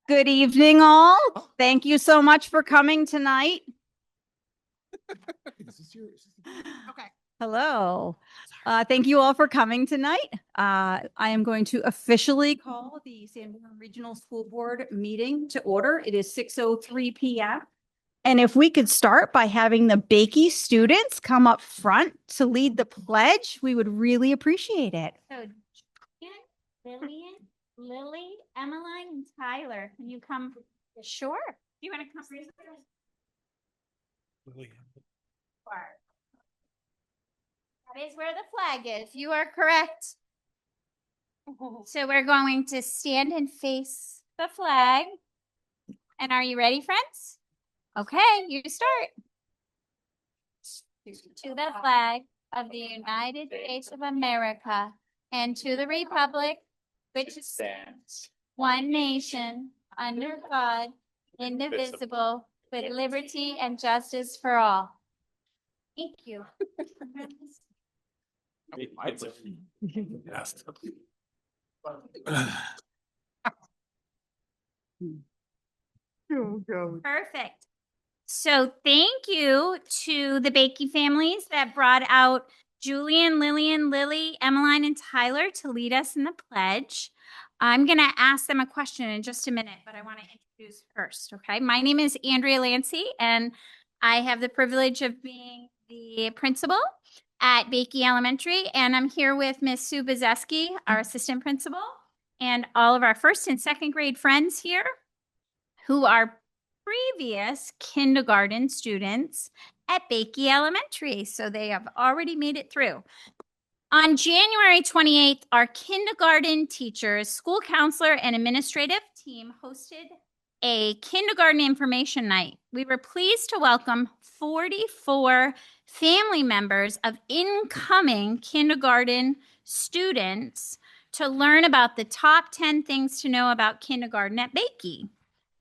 Good evening, all. Thank you so much for coming tonight. Okay. Hello. Thank you all for coming tonight. I am going to officially call the Sanborn Regional School Board meeting to order. It is 6:03 p.m. And if we could start by having the Bakey students come up front to lead the pledge, we would really appreciate it. So, Lillian, Lily, Emmeline, and Tyler, can you come? Sure. Do you want to come? That is where the flag is. You are correct. So we're going to stand and face the flag. And are you ready, friends? Okay, you start. To the flag of the United States of America and to the republic which stands one nation under God, indivisible, with liberty and justice for all. Thank you. Perfect. So thank you to the Bakey families that brought out Julian, Lillian, Lily, Emmeline, and Tyler to lead us in the pledge. I'm going to ask them a question in just a minute, but I want to introduce first, okay? My name is Andrea Lancy, and I have the privilege of being the principal at Bakey Elementary, and I'm here with Miss Sue Bazeski, our assistant principal, and all of our first and second grade friends here who are previous kindergarten students at Bakey Elementary. So they have already made it through. On January 28th, our kindergarten teachers, school counselor, and administrative team hosted a kindergarten information night. We were pleased to welcome 44 family members of incoming kindergarten students to learn about the top 10 things to know about kindergarten at Bakey.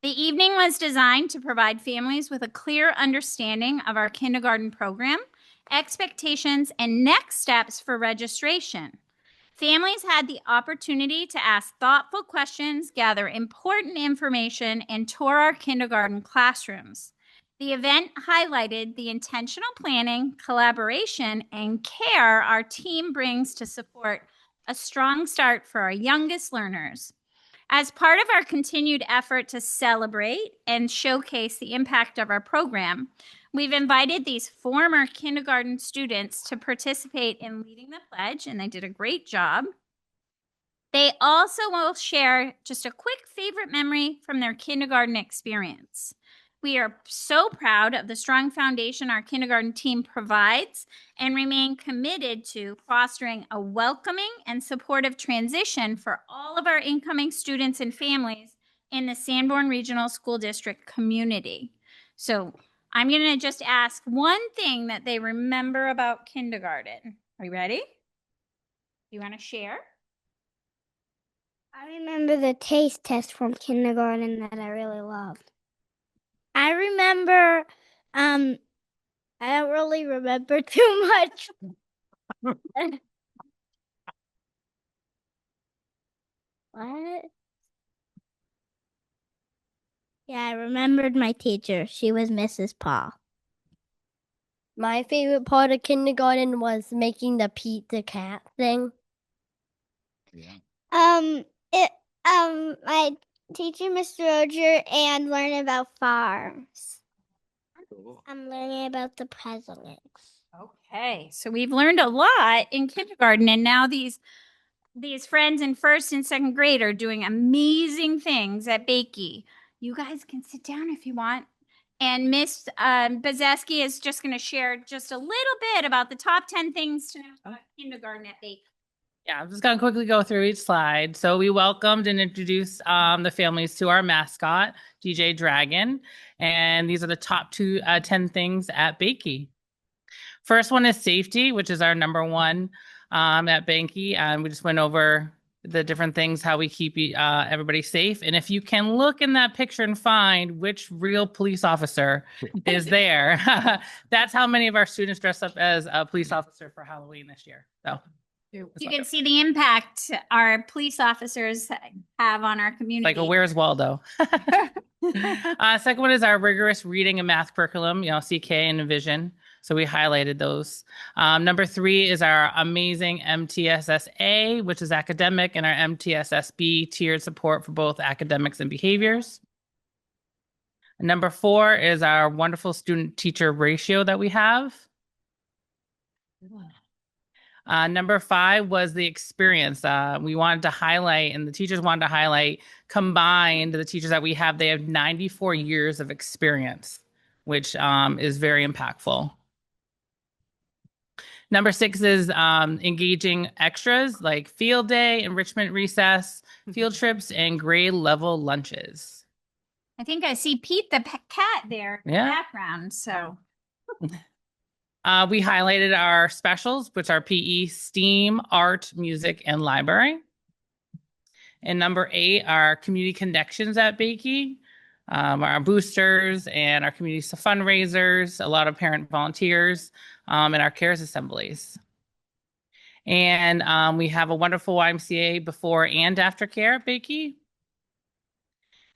The evening was designed to provide families with a clear understanding of our kindergarten program, expectations, and next steps for registration. Families had the opportunity to ask thoughtful questions, gather important information, and tour our kindergarten classrooms. The event highlighted the intentional planning, collaboration, and care our team brings to support a strong start for our youngest learners. As part of our continued effort to celebrate and showcase the impact of our program, we've invited these former kindergarten students to participate in leading the pledge, and they did a great job. They also will share just a quick favorite memory from their kindergarten experience. We are so proud of the strong foundation our kindergarten team provides and remain committed to fostering a welcoming and supportive transition for all of our incoming students and families in the Sanborn Regional School District community. So I'm going to just ask one thing that they remember about kindergarten. Are you ready? You want to share? I remember the taste test from kindergarten that I really loved. I remember, I don't really remember too much. What? Yeah, I remembered my teacher. She was Mrs. Paul. My favorite part of kindergarten was making the pizza cat thing. Yeah. My teacher, Mr. Roger, and learning about farms. Cool. I'm learning about the presidents. Okay, so we've learned a lot in kindergarten, and now these friends in first and second grade are doing amazing things at Bakey. You guys can sit down if you want. And Miss Bazeski is just going to share just a little bit about the top 10 things to know about kindergarten at Bakey. Yeah, I'm just going to quickly go through each slide. So we welcomed and introduced the families to our mascot, DJ Dragon. And these are the top 10 things at Bakey. First one is safety, which is our number one at Bakey. And we just went over the different things, how we keep everybody safe. And if you can look in that picture and find which real police officer is there, that's how many of our students dress up as a police officer for Halloween this year. So You can see the impact our police officers have on our community. Like, where's Waldo? Second one is our rigorous reading and math curriculum, CK and Envision. So we highlighted those. Number 3 is our amazing MTSSA, which is academic, and our MTSSB tiered support for both academics and behaviors. Number 4 is our wonderful student teacher ratio that we have. Number 5 was the experience. We wanted to highlight, and the teachers wanted to highlight, combined, the teachers that we have, they have 94 years of experience, which is very impactful. Number 6 is engaging extras like field day, enrichment recess, field trips, and grade level lunches. I think I see Pete the cat there in the background. So we highlighted our specials, which are PE, STEAM, art, music, and library. And number 8 are community connections at Bakey, our boosters and our community fundraisers, a lot of parent volunteers, and our cares assemblies. And we have a wonderful YMCA before and after care at Bakey.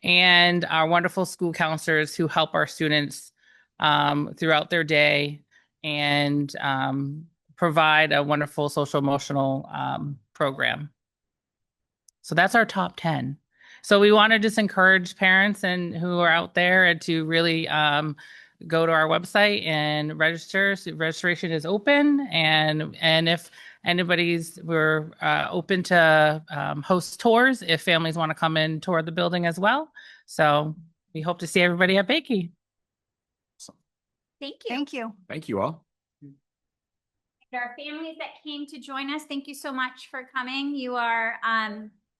And our wonderful school counselors who help our students throughout their day and provide a wonderful social emotional program. So that's our top 10. So we want to just encourage parents and who are out there to really go to our website and register. So registration is open, and if we're open to host tours if families want to come and tour the building as well. So we hope to see everybody at Bakey. thank you. Thank you. Thank you all. And our families that came to join us, thank you so much for coming. You are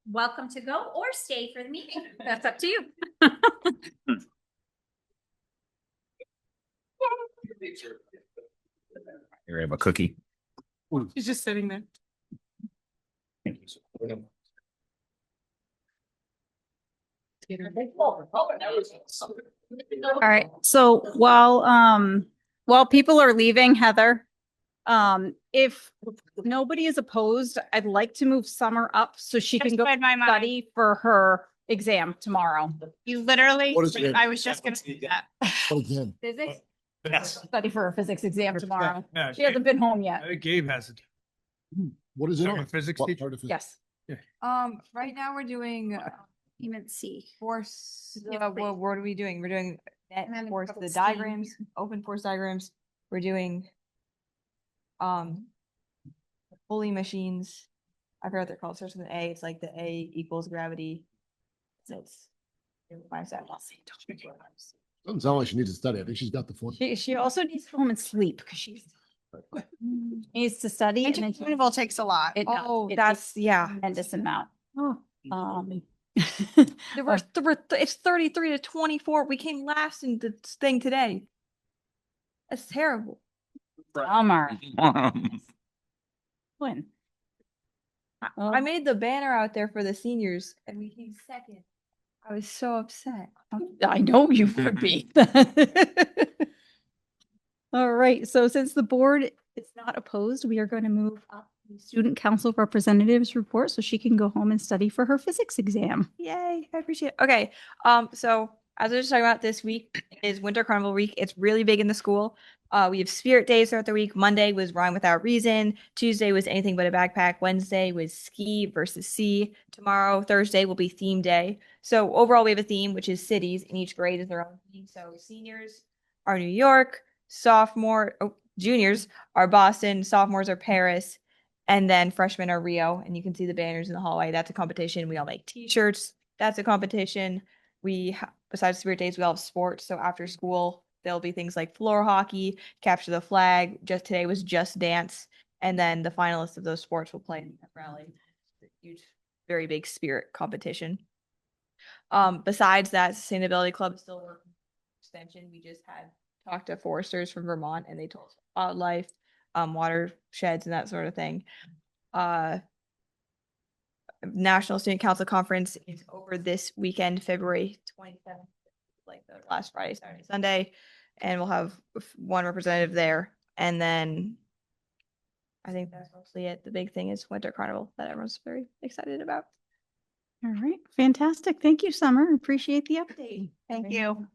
welcome to go or stay for the meeting. That's up to you. Here, I have a cookie. She's just sitting there. All right. So while people are leaving, Heather, if nobody is opposed, I'd like to move Summer up so she can go read my mind. study for her exam tomorrow. You literally, What is it? I was just gonna say that. What again? Physics? Yes. Study for her physics exam tomorrow. Yeah, She hasn't been home yet. I think Gabe has it. What is it Sorry, on? physics What teacher? part of physics? Yes. Right now we're doing Even C. force, Yes, what please. are we doing? We're doing net And then a force, couple the STEAM. diagrams, open force diagrams. We're doing pulley machines. I forgot what they're called. It starts with an A. It's like the A equals gravity. So it's Doesn't sound like she needs to study. I think she's got the form. She also needs to go home and sleep because she needs to study. And then Interval takes a lot. It does. Oh, It that's, takes yeah. tremendous amount. It's 33 to 24. We came last in the thing today. That's terrible. Summer. When? I made the banner out there for the seniors and we came second. I was so upset. I know you would be. All right, so since the board is not opposed, we are going to move up the student council representatives report so she can go home and study for her physics exam. Yay, I appreciate it. Okay, so as I was talking about, this week is Winter Carnival week. It's really big in the school. We have spirit days throughout the week. Monday was Rhyme Without Reason. Tuesday was Anything But a Backpack. Wednesday was Ski versus Sea. Tomorrow, Thursday, will be Theme Day. So overall, we have a theme, which is cities, and each grade is their own theme. So seniors are New York, juniors are Boston, sophomores are Paris, and then freshmen are Rio. And you can see the banners in the hallway. That's a competition. We all make t-shirts. That's a competition. Besides spirit days, we all have sports. So after school, there'll be things like floor hockey, capture the flag. Just today was Just Dance. And then the finalists of those sports will play in the rally. Huge, very big spirit competition. Besides that, Sustainability Club is still working extension. We just had talked to foresters from Vermont and they told us about wildlife, watersheds and that sort of thing. National Student Council Conference is over this weekend, February 27th, like the last Friday, Saturday, Sunday, and we'll have one representative there. And then I think that's mostly it. The big thing is Winter Carnival that everyone's very excited about. All right, fantastic. Thank you, Summer. Appreciate the update. Thank you.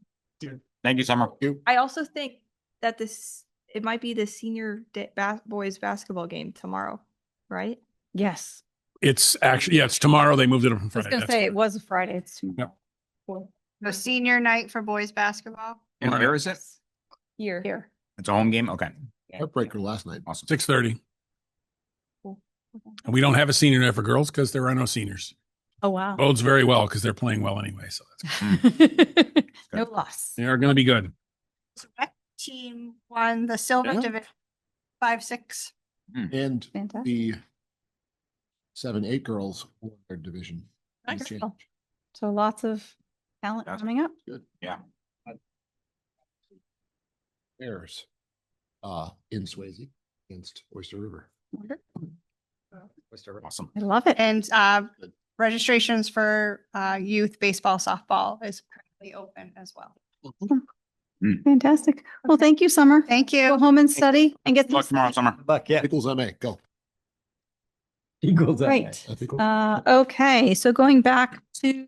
Thank you, Summer. I also think that it might be the senior boys basketball game tomorrow, right? Yes. It's actually, yeah, it's tomorrow. They moved it up from I was Friday. gonna That's say correct. it was a Friday. It's tomorrow. Yep. Cool. The senior night for boys basketball. And where is it? Here. It's a home game? Okay. Heartbreaker last night. Awesome. 6:30. Cool. And we don't have a senior night for girls because there are no seniors. Oh, wow. Bodes very well because they're playing well anyway. So that's No loss. they are going to be good. So that team won the silver Yeah. division 5-6. And Fantastic. the 7-8 girls won their division. in Nice. change. So lots of talent That's coming up. Yeah. Bears in Swayze against Oyster River. Awesome. I love it. And registrations for youth baseball, softball is currently open as well. Fantastic. Well, thank you, Summer. Thank Go you. home and study and get Good luck this. tomorrow, Summer. Equals MA, go. Right. Ethical. Okay, so going back to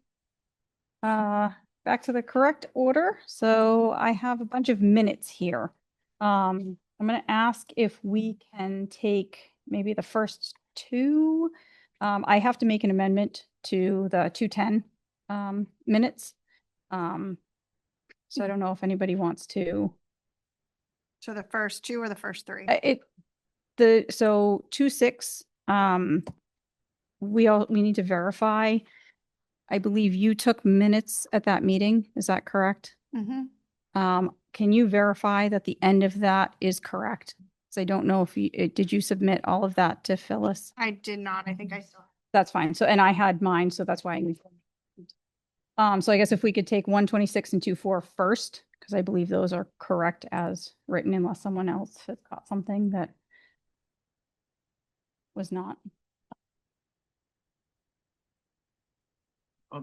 the correct order. So I have a bunch of minutes here. I'm gonna ask if we can take maybe the first two. I have to make an amendment to the 210 minutes. So I don't know if anybody wants to. So the first two or the first three? So 2-6, we need to verify. I believe you took minutes at that meeting. Is that correct? Mm-hmm. Can you verify that the end of that is correct? So I don't know if did you submit all of that to Phyllis? I did not. I think I still. That's fine. So, and I had mine, so that's why I need. So I guess if we could take 126 and 24 first, because I believe those are correct as written, unless someone else has got something that was not.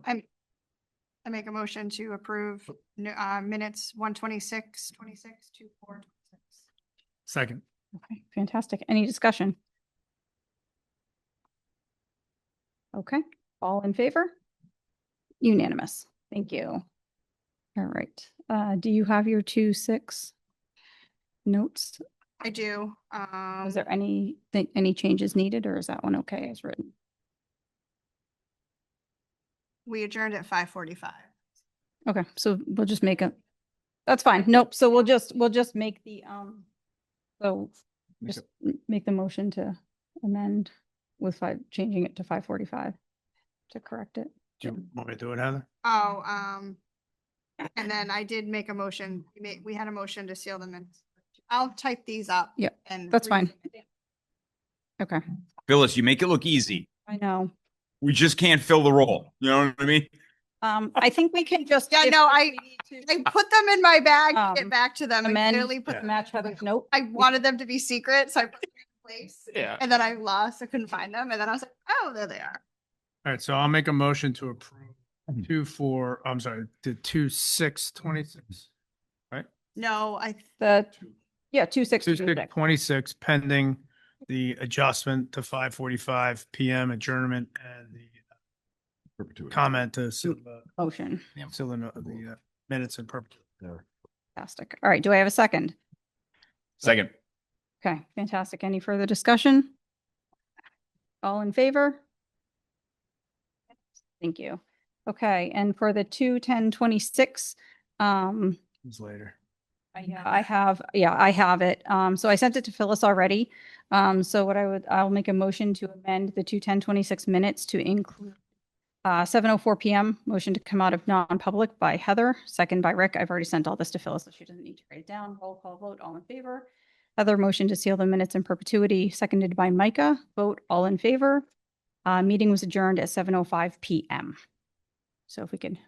I make a motion to approve minutes 126, 26, 24, 26. Second. Okay, fantastic. Any discussion? Okay, all in favor? Unanimous. Thank you. All right. Do you have your 2-6 notes? I do. Was there any changes needed, or is that one okay as written? We adjourned at 5:45. Okay, so we'll just make that's fine. Nope. So we'll just make the, so just make the motion to amend with changing it to 5:45 to correct it. Do you want me to do it, Heather? Oh, and then I did make a motion. We had a motion to seal them in. I'll type these up. Yep, And that's fine. Okay, Phyllis, you make it look easy. I know. We just can't fill the role. You know what I mean? I think we can just. Yeah, if no, we need to I put them in my bag, to get Um, back to them and amend clearly put Yeah. them. match Heather's note. I wanted them to be secret, so I put them in place. Yeah. And then I lost, I couldn't find them. And then I was like, oh, there they are. All right, so I'll make a motion to approve the 2/6/26. No, The, yeah, 2-6. 2/6/26 pending the adjustment to 5:45 PM adjournment and the Perpetuity. comment to seal Motion. the minutes in perpetuity. Fantastic. All right, do I have a second? Second. Okay, fantastic. Any further discussion? All in favor? Thank you. Okay, and for the 2/10/26, It's later. I have it. So I sent it to Phyllis already. So I'll make a motion to amend the 2/10/26 minutes to include 7:04 PM, motion to come out of non-public by Heather, second by Rick. I've already sent all this to Phyllis, so she doesn't need to write it down. Roll call vote, all in favor. Heather, motion to seal the minutes in perpetuity, seconded by Micah. Vote all in favor. Meeting was adjourned at 7:05 PM. So if we could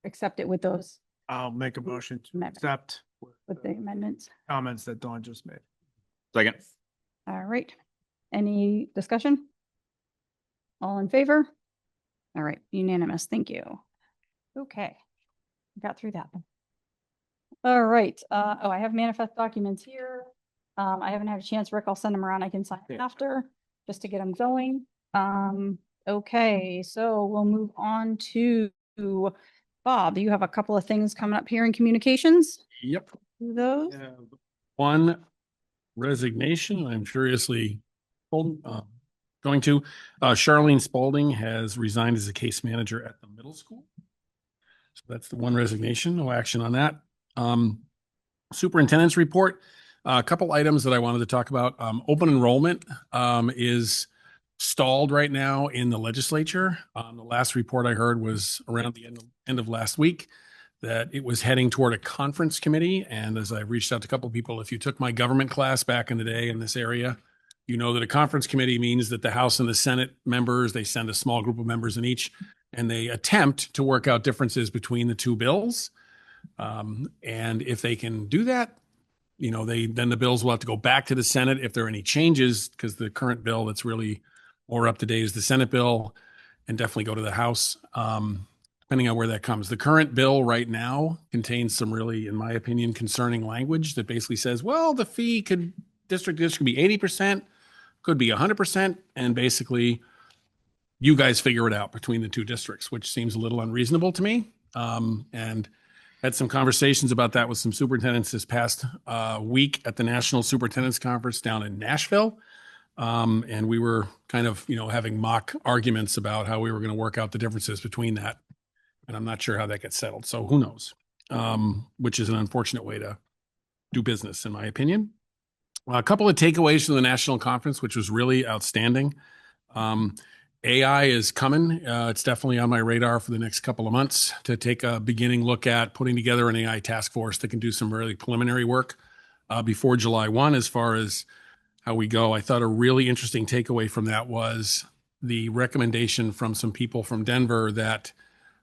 accept it with those, I'll make a motion to Amendment. accept with the amendments. comments that Dawn just made. Second. All right. Any discussion? All in favor? All right, unanimous. Thank you. Okay, got through that. All right. I have manifest documents here. I haven't had a chance, Rick, I'll send them around. I can sign after, just to get them going. Okay, so we'll move on to Bob. You have a couple of things coming up here in communications. Yep. Do those? One resignation. I'm curiously going to. Charlene Spalding has resigned as a case manager at the middle school. So that's the one resignation. No action on that. Superintendent's report. A couple items that I wanted to talk about. Open enrollment is stalled right now in the legislature. The last report I heard was around the end of last week that it was heading toward a conference committee. And as I've reached out to a couple of people, if you took my government class back in the day in this area, you know that a conference committee means that the House and the Senate members, they send a small group of members in each, and they attempt to work out differences between the two bills. And if they can do that, then the bills will have to go back to the Senate if there are any changes, because the current bill that's really more up to date is the Senate bill, and definitely go to the House, depending on where that comes. The current bill right now contains some really, in my opinion, concerning language that basically says, well, the fee district could be 80%, could be 100%, and basically you guys figure it out between the two districts, which seems a little unreasonable to me. And had some conversations about that with some superintendents this past week at the National Superintendents Conference down in Nashville. And we were kind of, having mock arguments about how we were going to work out the differences between that. And I'm not sure how that gets settled. So who knows? Which is an unfortunate way to do business, in my opinion. A couple of takeaways from the national conference, which was really outstanding. AI is coming. It's definitely on my radar for the next couple of months to take a beginning look at putting together an AI task force that can do some really preliminary work before July 1 as far as how we go. I thought a really interesting takeaway from that was the recommendation from some people from Denver that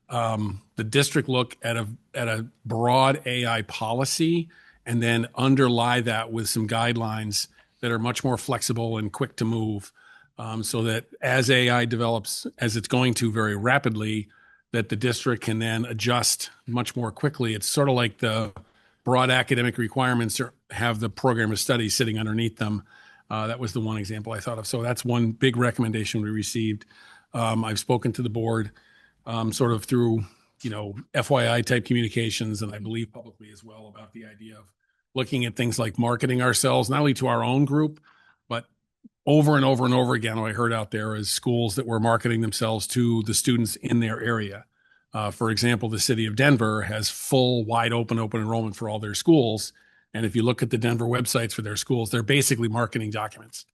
the district look at a broad AI policy and then underlie that with some guidelines that are much more flexible and quick to move. So that as AI develops, as it's going to very rapidly, that the district can then adjust much more quickly. It's sort of like the broad academic requirements have the program of study sitting underneath them. That was the one example I thought of. So that's one big recommendation we received. I've spoken to the board sort of through, FYI type communications, and I believe publicly as well, about the idea of looking at things like marketing ourselves, not only to our own group, but over and over and over again, what I heard out there is schools that were marketing themselves to the students in their area. For example, the city of Denver has full, wide open enrollment for all their schools. And if you look at the Denver websites for their schools, they're basically marketing documents.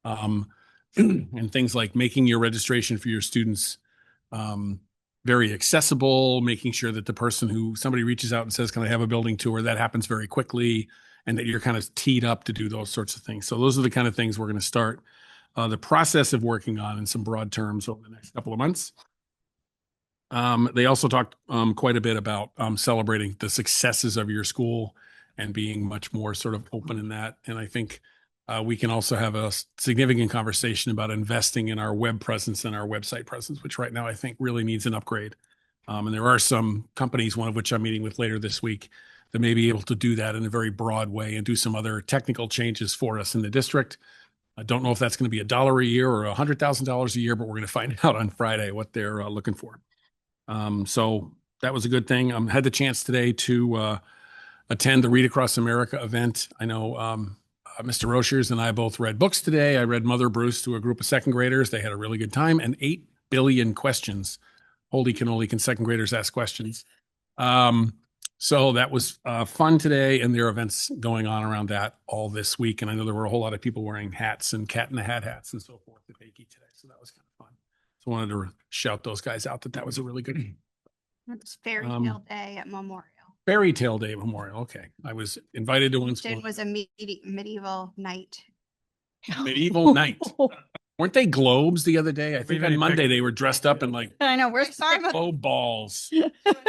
And things like making your registration for your students very accessible, making sure that somebody reaches out and says, can I have a building tour? That happens very quickly, and that you're kind of teed up to do those sorts of things. So those are the kind of things we're going to start the process of working on in some broad terms over the next couple of months. They also talked quite a bit about celebrating the successes of your school and being much more sort of open in that. And I think we can also have a significant conversation about investing in our web presence and our website presence, which right now I think really needs an upgrade. And there are some companies, one of which I'm meeting with later this week, that may be able to do that in a very broad way and do some other technical changes for us in the district. I don't know if that's going to be $1 a year or $100,000 a year, but we're going to find out on Friday what they're looking for. So that was a good thing. I had the chance today to attend the Read Across America event. I know Mr. Rochers and I both read books today. I read Mother Bruce to a group of second graders. They had a really good time, and 8 billion questions. Holy cannoli, can second graders ask questions? So that was fun today, and there are events going on around that all this week. And I know there were a whole lot of people wearing hats and Cat in the Hat hats and so forth at Bakey today. So that was kind of fun. So I wanted to shout those guys out that was a really good. It's Fairy Tale Day at Memorial. Fairy Tale Day Memorial. Okay. I was invited to one school. It was a medieval night. Medieval night. Weren't they globes the other day? I think on Monday they were dressed up in like I know. We're sorry about balls.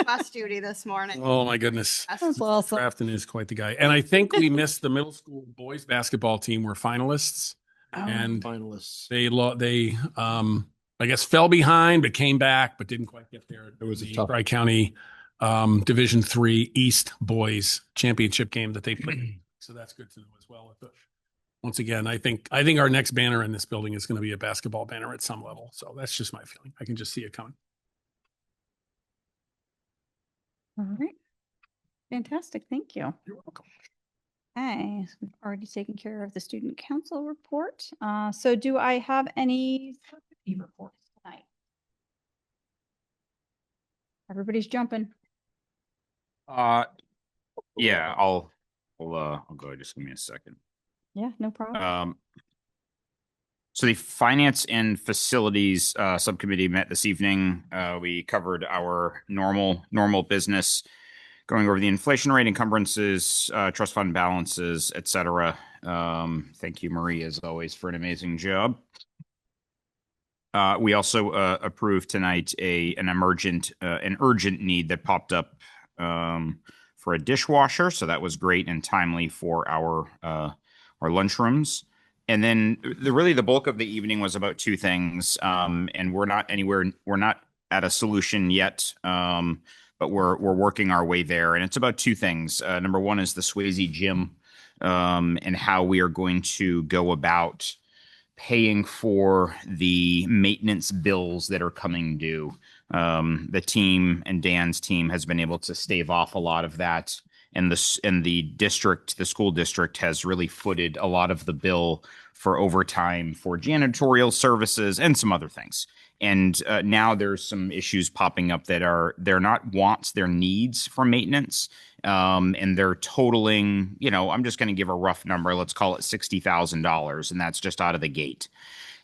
bus duty this morning. Oh my goodness. That's awesome. Grafton is quite the guy. And I think we missed the middle school boys basketball team were finalists. And finalists. They I guess fell behind, but came back, but didn't quite get there. It was a the tough Tri-County Division III East boys championship game that they played. So that's good to know as well. once again, I think our next banner in this building is going to be a basketball banner at some level. So that's just my feeling. I can just see it coming. All right. Fantastic. Thank you. You're welcome. Okay, so we've already taken care of the student council report. So do I have any subcommittee reports tonight? Everybody's jumping. Yeah, I'll go. Just give me a second. Yeah, no problem. So the Finance and Facilities Subcommittee met this evening. We covered our normal business, going over the inflation rate, encumbrances, trust fund balances, etc. Thank you, Marie, as always, for an amazing job. We also approved tonight an urgent need that popped up for a dishwasher. So that was great and timely for our lunchrooms. And then the bulk of the evening was about two things. And we're not at a solution yet. But we're working our way there. And it's about two things. Number one is the Swayze gym, and how we are going to go about paying for the maintenance bills that are coming due. The team and Dan's team has been able to stave off a lot of that. And the school district has really footed a lot of the bill for overtime for janitorial services and some other things. And now there's some issues popping up that they're not wants, they're needs for maintenance. And they're totaling, I'm just going to give a rough number. Let's call it $60,000. And that's just out of the gate.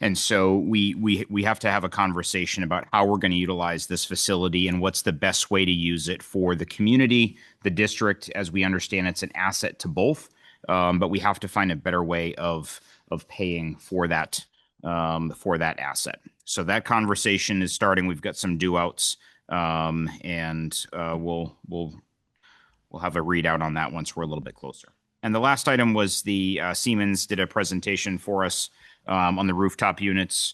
And so we have to have a conversation about how we're going to utilize this facility and what's the best way to use it for the community, the district. As we understand, it's an asset to both. But we have to find a better way of paying for that asset. So that conversation is starting. We've got some due outs, and we'll have a readout on that once we're a little bit closer. And the last item was the Siemens did a presentation for us on the rooftop units.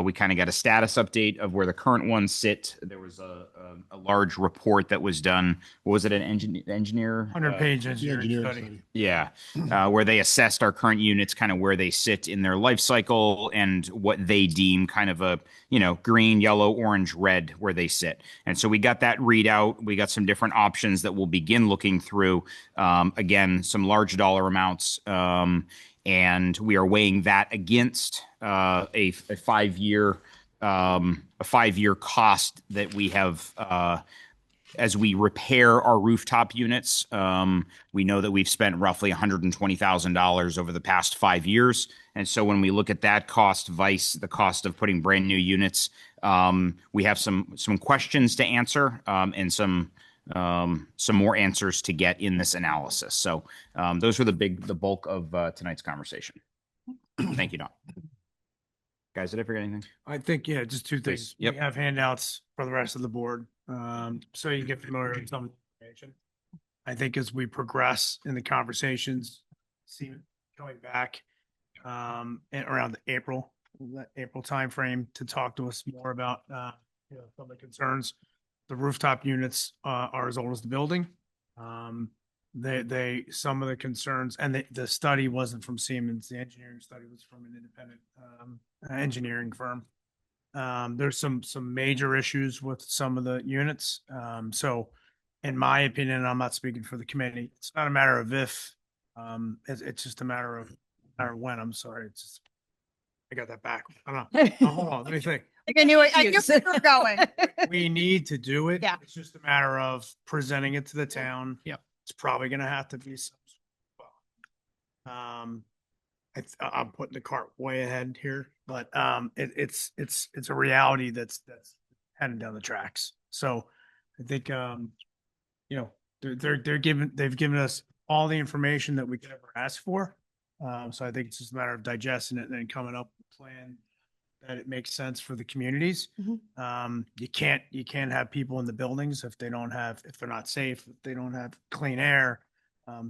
We kind of got a status update of where the current ones sit. There was a large report that was done. What was it, an engineer? 100-page engineering study. Yeah, where they assessed our current units, kind of where they sit in their life cycle and what they deem kind of a, green, yellow, orange, red, where they sit. And so we got that readout. We got some different options that we'll begin looking through. Again, some large dollar amounts. And we are weighing that against a 5-year cost that we have as we repair our rooftop units. We know that we've spent roughly $120,000 over the past 5 years. And so when we look at that cost vice the cost of putting brand new units, we have some questions to answer, and some more answers to get in this analysis. So those were the bulk of tonight's conversation. Thank you, Don. Guys, did I forget anything? I think, just two things. Please. Yep. We have handouts for the rest of the board, so you get familiar with some information. I think as we progress in the conversations, going back around the April timeframe to talk to us more about some of the concerns. The rooftop units are as old as the building. Some of the concerns, and the study wasn't from Siemens. The engineering study was from an independent engineering firm. There's some major issues with some of the units. So in my opinion, I'm not speaking for the committee. It's not a matter of if, it's just a matter of when. I'm sorry. I got that back. I don't know. Oh, hold on. Let me think. I knew where you were going. We need to do it. Yeah. It's just a matter of presenting it to the town. Yep. It's probably going to have to be some. I'm putting the cart way ahead here, but it's a reality that's heading down the tracks. So I think they've given us all the information that we could ever ask for. So I think it's just a matter of digesting it and then coming up with a plan that it makes sense for the communities. Mm-hmm. You can't have people in the buildings if they're not safe, if they don't have clean air.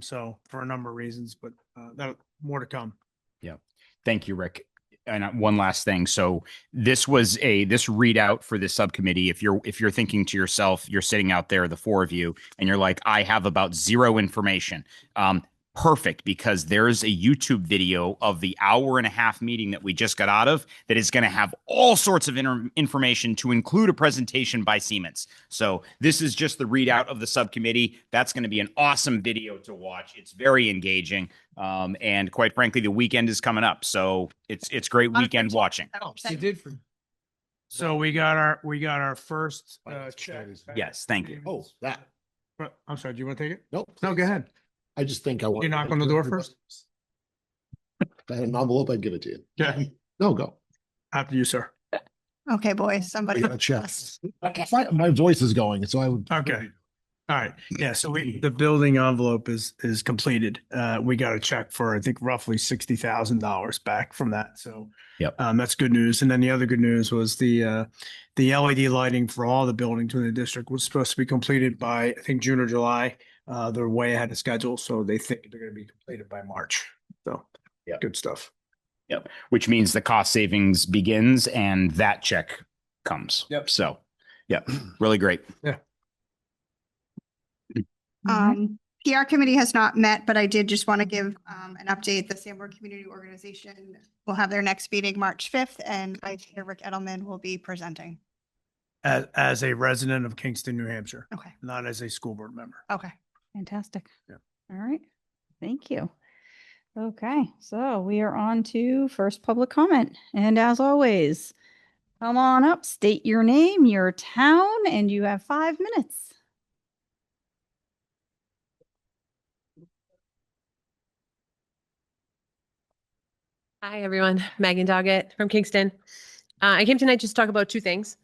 So for a number of reasons, but that more to come. Yeah. Thank you, Rick. And one last thing. So this readout for this subcommittee. If you're thinking to yourself, you're sitting out there, the four of you, and you're like, I have about zero information. perfect because there's a YouTube video of the hour-and-a-half meeting that we just got out of that is going to have all sorts of information to include a presentation by Siemens. So this is just the readout of the subcommittee. That's going to be an awesome video to watch. It's very engaging. And quite frankly, the weekend is coming up. So it's great weekend watching. You did. So we got our first check. Yes, thank you. Oh, that. I'm sorry. Do you want to take it? Nope. No, go ahead. I just think I want. You knock on the door first? If I had an envelope, I'd give it to you. Yeah. No, go. After you, sir. Okay, boys, I somebody. got a check. My voice is going, so I would. Okay. All right. Yeah. So the building envelope is completed. We got a check for, I think, roughly $60,000 back from that. So Yep. That's good news. And then the other good news was the LED lighting for all the buildings within the district was supposed to be completed by, I think, June or July. They're way ahead of schedule, so they think they're going to be completed by March. So Yep. Good stuff. Yep. Which means the cost savings begins and that check comes. Yep. So, yep. Really great. Yeah. PR committee has not met, but I did just want to give an update. The Sanborn Community Organization will have their next meeting March 5th, and Vice Chair Rick Edelman will be presenting. As a resident of Kingston, New Hampshire, Okay. not as a school board member. Okay. Fantastic. Yeah. All right. Thank you. Okay, so we are on to first public comment. And as always, come on up, state your name, your town, and you have 5 minutes. Hi, everyone. Megan Doggett from Kingston. I came tonight just to talk about two things.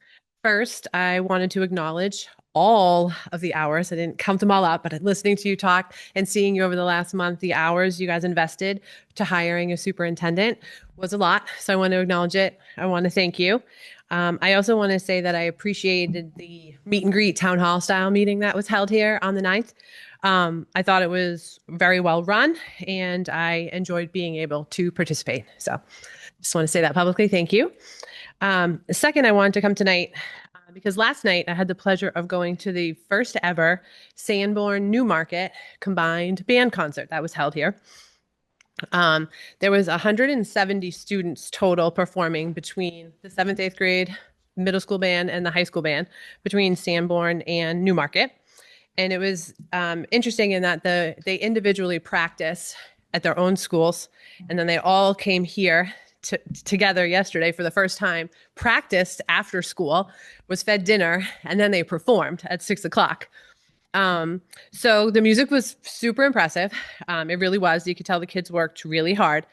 First, I wanted to acknowledge all of the hours. I didn't count them all up, but listening to you talk and seeing you over the last month, the hours you guys invested to hiring a superintendent was a lot. So I want to acknowledge it. I want to thank you. I also want to say that I appreciated the meet and greet town hall style meeting that was held here on the 9th. I thought it was very well run and I enjoyed being able to participate. So just want to say that publicly. Thank you. Second, I wanted to come tonight because last night I had the pleasure of going to the first ever Sanborn Newmarket combined band concert that was held here. There was 170 students total performing between the 7th, 8th grade middle school band and the high school band between Sanborn and Newmarket. And it was interesting in that they individually practice at their own schools, and then they all came here together yesterday for the first time, practiced after school, was fed dinner, and then they performed at 6 o'clock. So the music was super impressive. It really was. You could tell the kids worked really hard.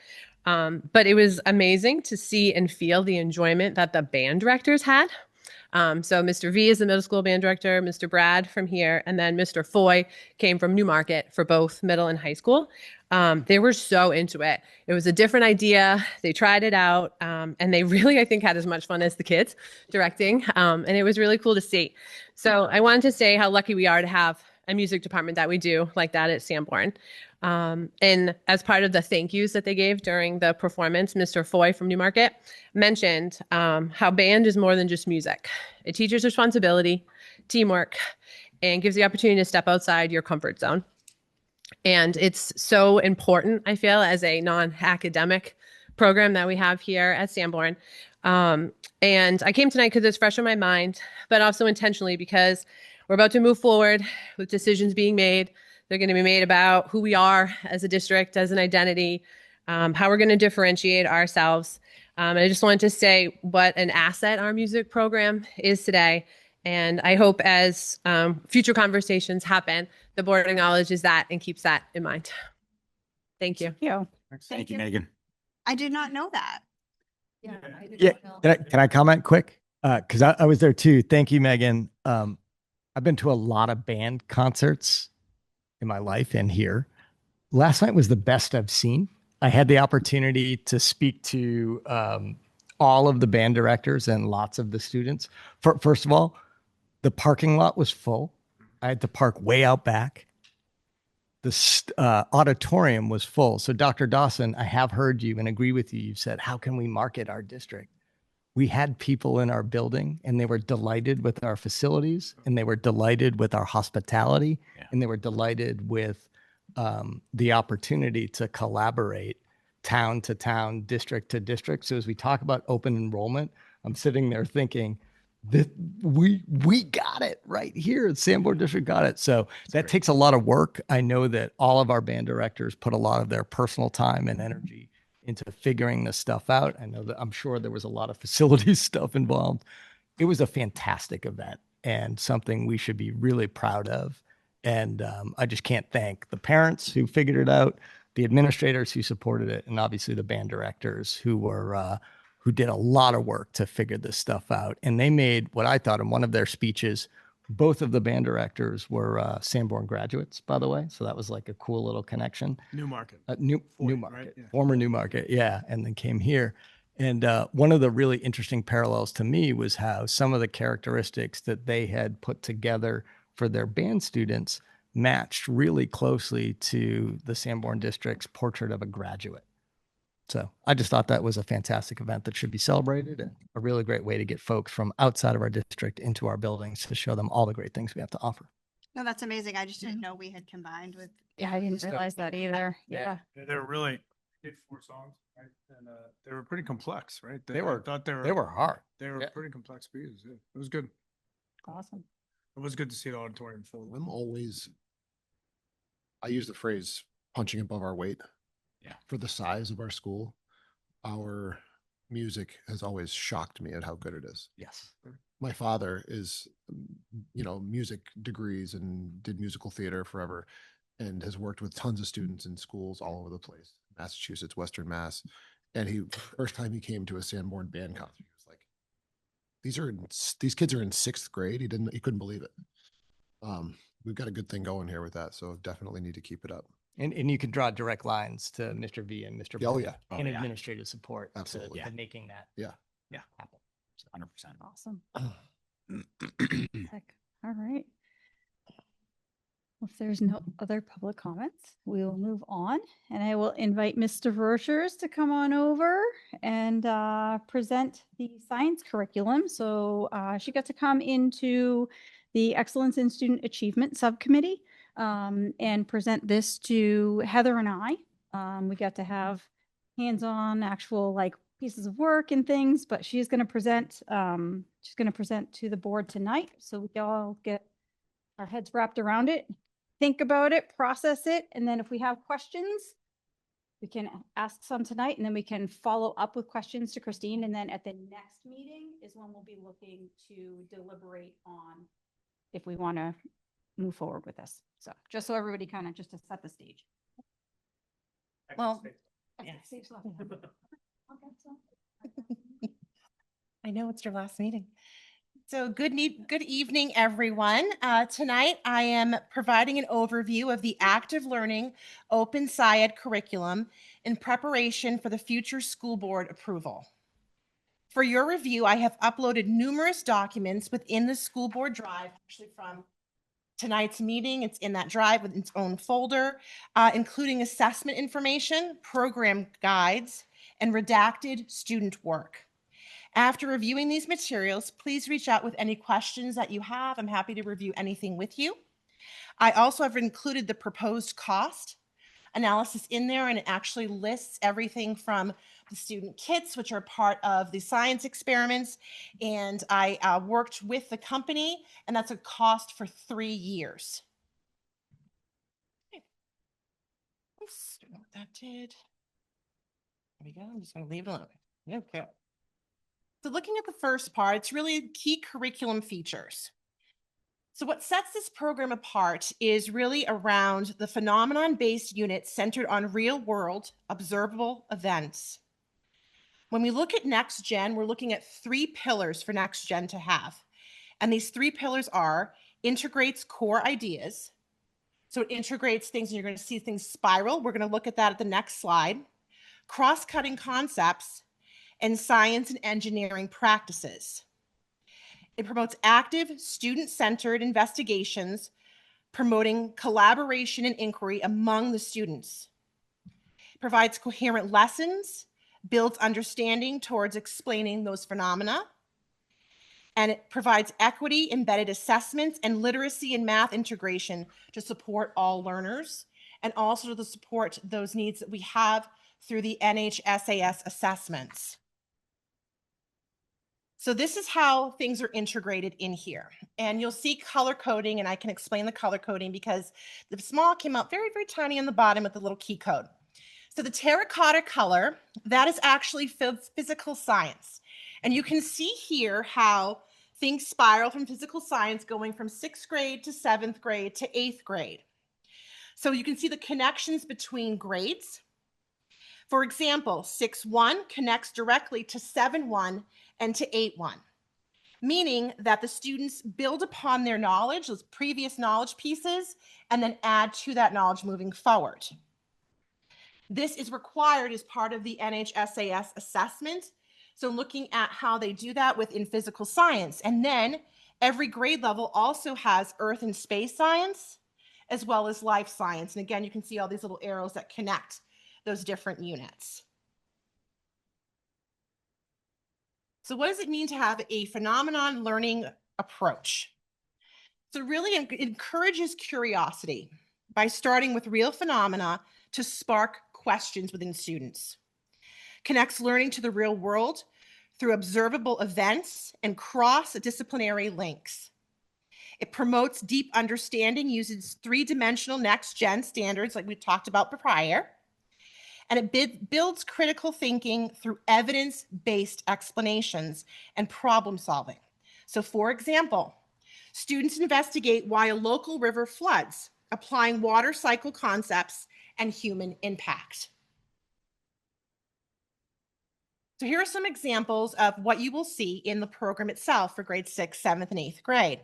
But it was amazing to see and feel the enjoyment that the band directors had. So Mr. V is the middle school band director, Mr. Brad from here, and then Mr. Foy came from Newmarket for both middle and high school. They were so into it. It was a different idea. They tried it out, and they really, I think, had as much fun as the kids directing. And it was really cool to see. So I wanted to say how lucky we are to have a music department that we do like that at Sanborn. And as part of the thank yous that they gave during the performance, Mr. Foy from Newmarket mentioned how band is more than just music. It teaches responsibility, teamwork, and gives the opportunity to step outside your comfort zone. And it's so important, I feel, as a non-academic program that we have here at Sanborn. And I came tonight because it's fresh in my mind, but also intentionally because we're about to move forward with decisions being made. They're going to be made about who we are as a district, as an identity, how we're going to differentiate ourselves. And I just wanted to say what an asset our music program is today. And I hope as future conversations happen, the board acknowledges that and keeps that in mind. Thank you. Thank you, Megan. I did not know that. Yeah. Can I comment quick? Because I was there too. Thank you, Megan. I've been to a lot of band concerts in my life and here. Last night was the best I've seen. I had the opportunity to speak to all of the band directors and lots of the students. First of all, the parking lot was full. I had to park way out back. The auditorium was full. So Dr. Dawson, I have heard you and agree with you. You've said, how can we market our district? We had people in our building and they were delighted with our facilities and they were delighted with our hospitality and they were delighted with the opportunity to collaborate town to town, district to district. So as we talk about open enrollment, I'm sitting there thinking that we got it right here. Sanborn District got it. So that takes a lot of work. I know that all of our band directors put a lot of their personal time and energy into figuring this stuff out. I know that I'm sure there was a lot of facilities stuff involved. It was a fantastic event and something we should be really proud of. And I just can't thank the parents who figured it out, the administrators who supported it, and obviously the band directors who did a lot of work to figure this stuff out. And they made what I thought in one of their speeches. Both of the band directors were Sanborn graduates, by the way. So that was like a cool little connection. Newmarket. Newmarket, right? Yeah. former Newmarket, yeah, and then came here. And one of the really interesting parallels to me was how some of the characteristics that they had put together for their band students matched really closely to the Sanborn District's portrait of a graduate. So I just thought that was a fantastic event that should be celebrated and a really great way to get folks from outside of our district into our buildings to show them all the great things we have to offer. No, that's amazing. I just didn't know we had combined with. Yeah, I didn't So- realize that either. Yeah. They were really did 4 songs, right? And they were pretty complex, right? They I were- thought They were hard. They were Yeah. pretty complex pieces. Yeah. It was good. Awesome. It was good to see the auditorium full. I use the phrase punching above our weight. Yeah. For the size of our school, our music has always shocked me at how good it is. Yes. My father is, music degrees and did musical theater forever and has worked with tons of students in schools all over the place, Massachusetts, Western Mass. And first time he came to a Sanborn band concert, he was like, these kids are in 6th grade. He couldn't believe it. We've got a good thing going here with that. So definitely need to keep it up. And you can draw direct lines to Mr. V and Mr. Oh, Blue yeah. Oh, in yeah. administrative support Absolutely. to making that Yeah. happen. 100%. Awesome. Heck. All right. If there's no other public comments, we will move on and I will invite Mr. Verschers to come on over and present the science curriculum. So she got to come into the Excellence in Student Achievement Subcommittee and present this to Heather and I. We got to have hands-on actual like pieces of work and things, but she's going to present to the board tonight. So we can all get our heads wrapped around it, think about it, process it. And then if we have questions, we can ask some tonight and then we can follow up with questions to Christine. And then at the next meeting is when we'll be looking to deliberate on if we want to move forward with this. So just so everybody kind of just to set the stage. Well, Yeah. I know it's your last meeting. So good evening, everyone. Tonight, I am providing an overview of the active learning open SciEd curriculum in preparation for the future school board approval. For your review, I have uploaded numerous documents within the school board drive, actually from tonight's meeting. It's in that drive with its own folder, including assessment information, program guides, and redacted student work. After reviewing these materials, please reach out with any questions that you have. I'm happy to review anything with you. I also have included the proposed cost analysis in there, and it actually lists everything from the student kits, which are part of the science experiments. And I worked with the company, and that's a cost for 3 years. Okay. Oops, don't know what that did. There we go. I'm just going to leave it alone. Okay. So looking at the first part, it's really key curriculum features. So what sets this program apart is really around the phenomenon-based unit centered on real-world observable events. When we look at Next Gen, we're looking at 3 pillars for Next Gen to have. And these 3 pillars are integrates core ideas. So it integrates things, and you're going to see things spiral. We're going to look at that at the next slide. Cross-cutting concepts, and science and engineering practices. It promotes active, student-centered investigations, promoting collaboration and inquiry among the students. It provides coherent lessons, builds understanding towards explaining those phenomena, and it provides equity, embedded assessments, and literacy and math integration to support all learners. and also to support those needs that we have through the NHSAS assessments. So this is how things are integrated in here. And you'll see color coding, and I can explain the color coding because the small came out very, very tiny on the bottom with the little key code. So the terracotta color, that is actually physical science. And you can see here how things spiral from physical science going from 6th grade to 7th grade to 8th grade. So you can see the connections between grades. For example, 6-1 connects directly to 7-1 and to 8-1, meaning that the students build upon their knowledge, those previous knowledge pieces, and then add to that knowledge moving forward. This is required as part of the NHSAS assessment. So looking at how they do that within physical science. And then every grade level also has earth and space science, as well as life science. And again, you can see all these little arrows that connect those different units. So what does it mean to have a phenomenon learning approach? So really encourages curiosity by starting with real phenomena to spark questions within students. Connects learning to the real world through observable events and cross-disciplinary links. It promotes deep understanding, uses three-dimensional next-gen standards like we talked about prior. And it builds critical thinking through evidence-based explanations and problem solving. So for example, students investigate why a local river floods, applying water cycle concepts and human impact. So here are some examples of what you will see in the program itself for grade 6, 7th, and 8th grade.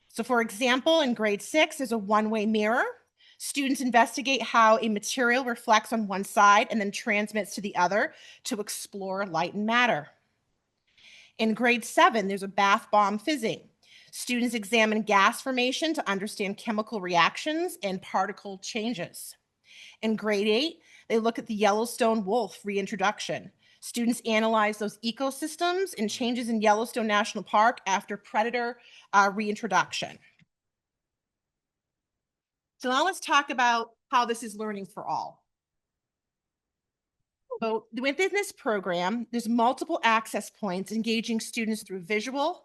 So for example, in grade 6, there's a one-way mirror. Students investigate how a material reflects on one side and then transmits to the other to explore light and matter. In grade 7, there's a bath bomb fizzing. Students examine gas formation to understand chemical reactions and particle changes. In grade 8, they look at the Yellowstone wolf reintroduction. Students analyze those ecosystems and changes in Yellowstone National Park after predator reintroduction. So now let's talk about how this is learning for all. So within this program, there's multiple access points engaging students through visual,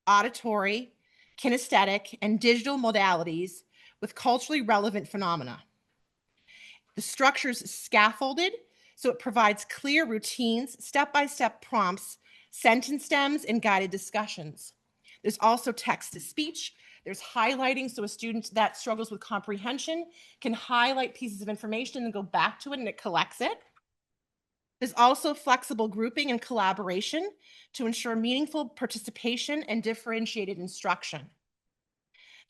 auditory, kinesthetic, and digital modalities with culturally relevant phenomena. The structure is scaffolded, so it provides clear routines, step-by-step prompts, sentence stems, and guided discussions. There's also text-to-speech. There's highlighting, so a student that struggles with comprehension can highlight pieces of information and go back to it, and it collects it. There's also flexible grouping and collaboration to ensure meaningful participation and differentiated instruction.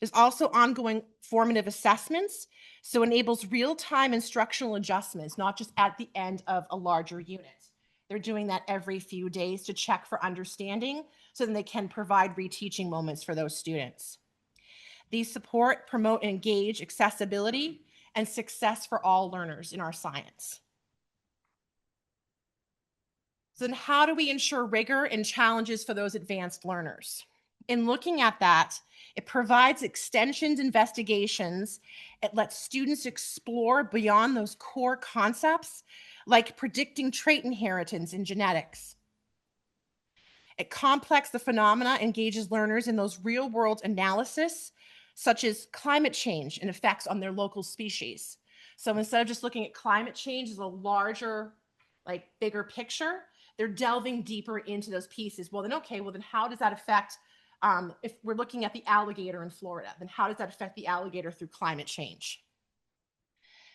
There's also ongoing formative assessments, so enables real-time instructional adjustments, not just at the end of a larger unit. They're doing that every few days to check for understanding, so then they can provide reteaching moments for those students. These support, promote, and engage accessibility and success for all learners in our science. So then how do we ensure rigor and challenges for those advanced learners? In looking at that, it provides extensions, investigations. It lets students explore beyond those core concepts, like predicting trait inheritance in genetics. It complex the phenomena, engages learners in those real-world analysis, such as climate change and effects on their local species. So instead of just looking at climate change as a larger, like bigger picture, they're delving deeper into those pieces. Well, then, okay, well, then how does that affect, if we're looking at the alligator in Florida, then how does that affect the alligator through climate change?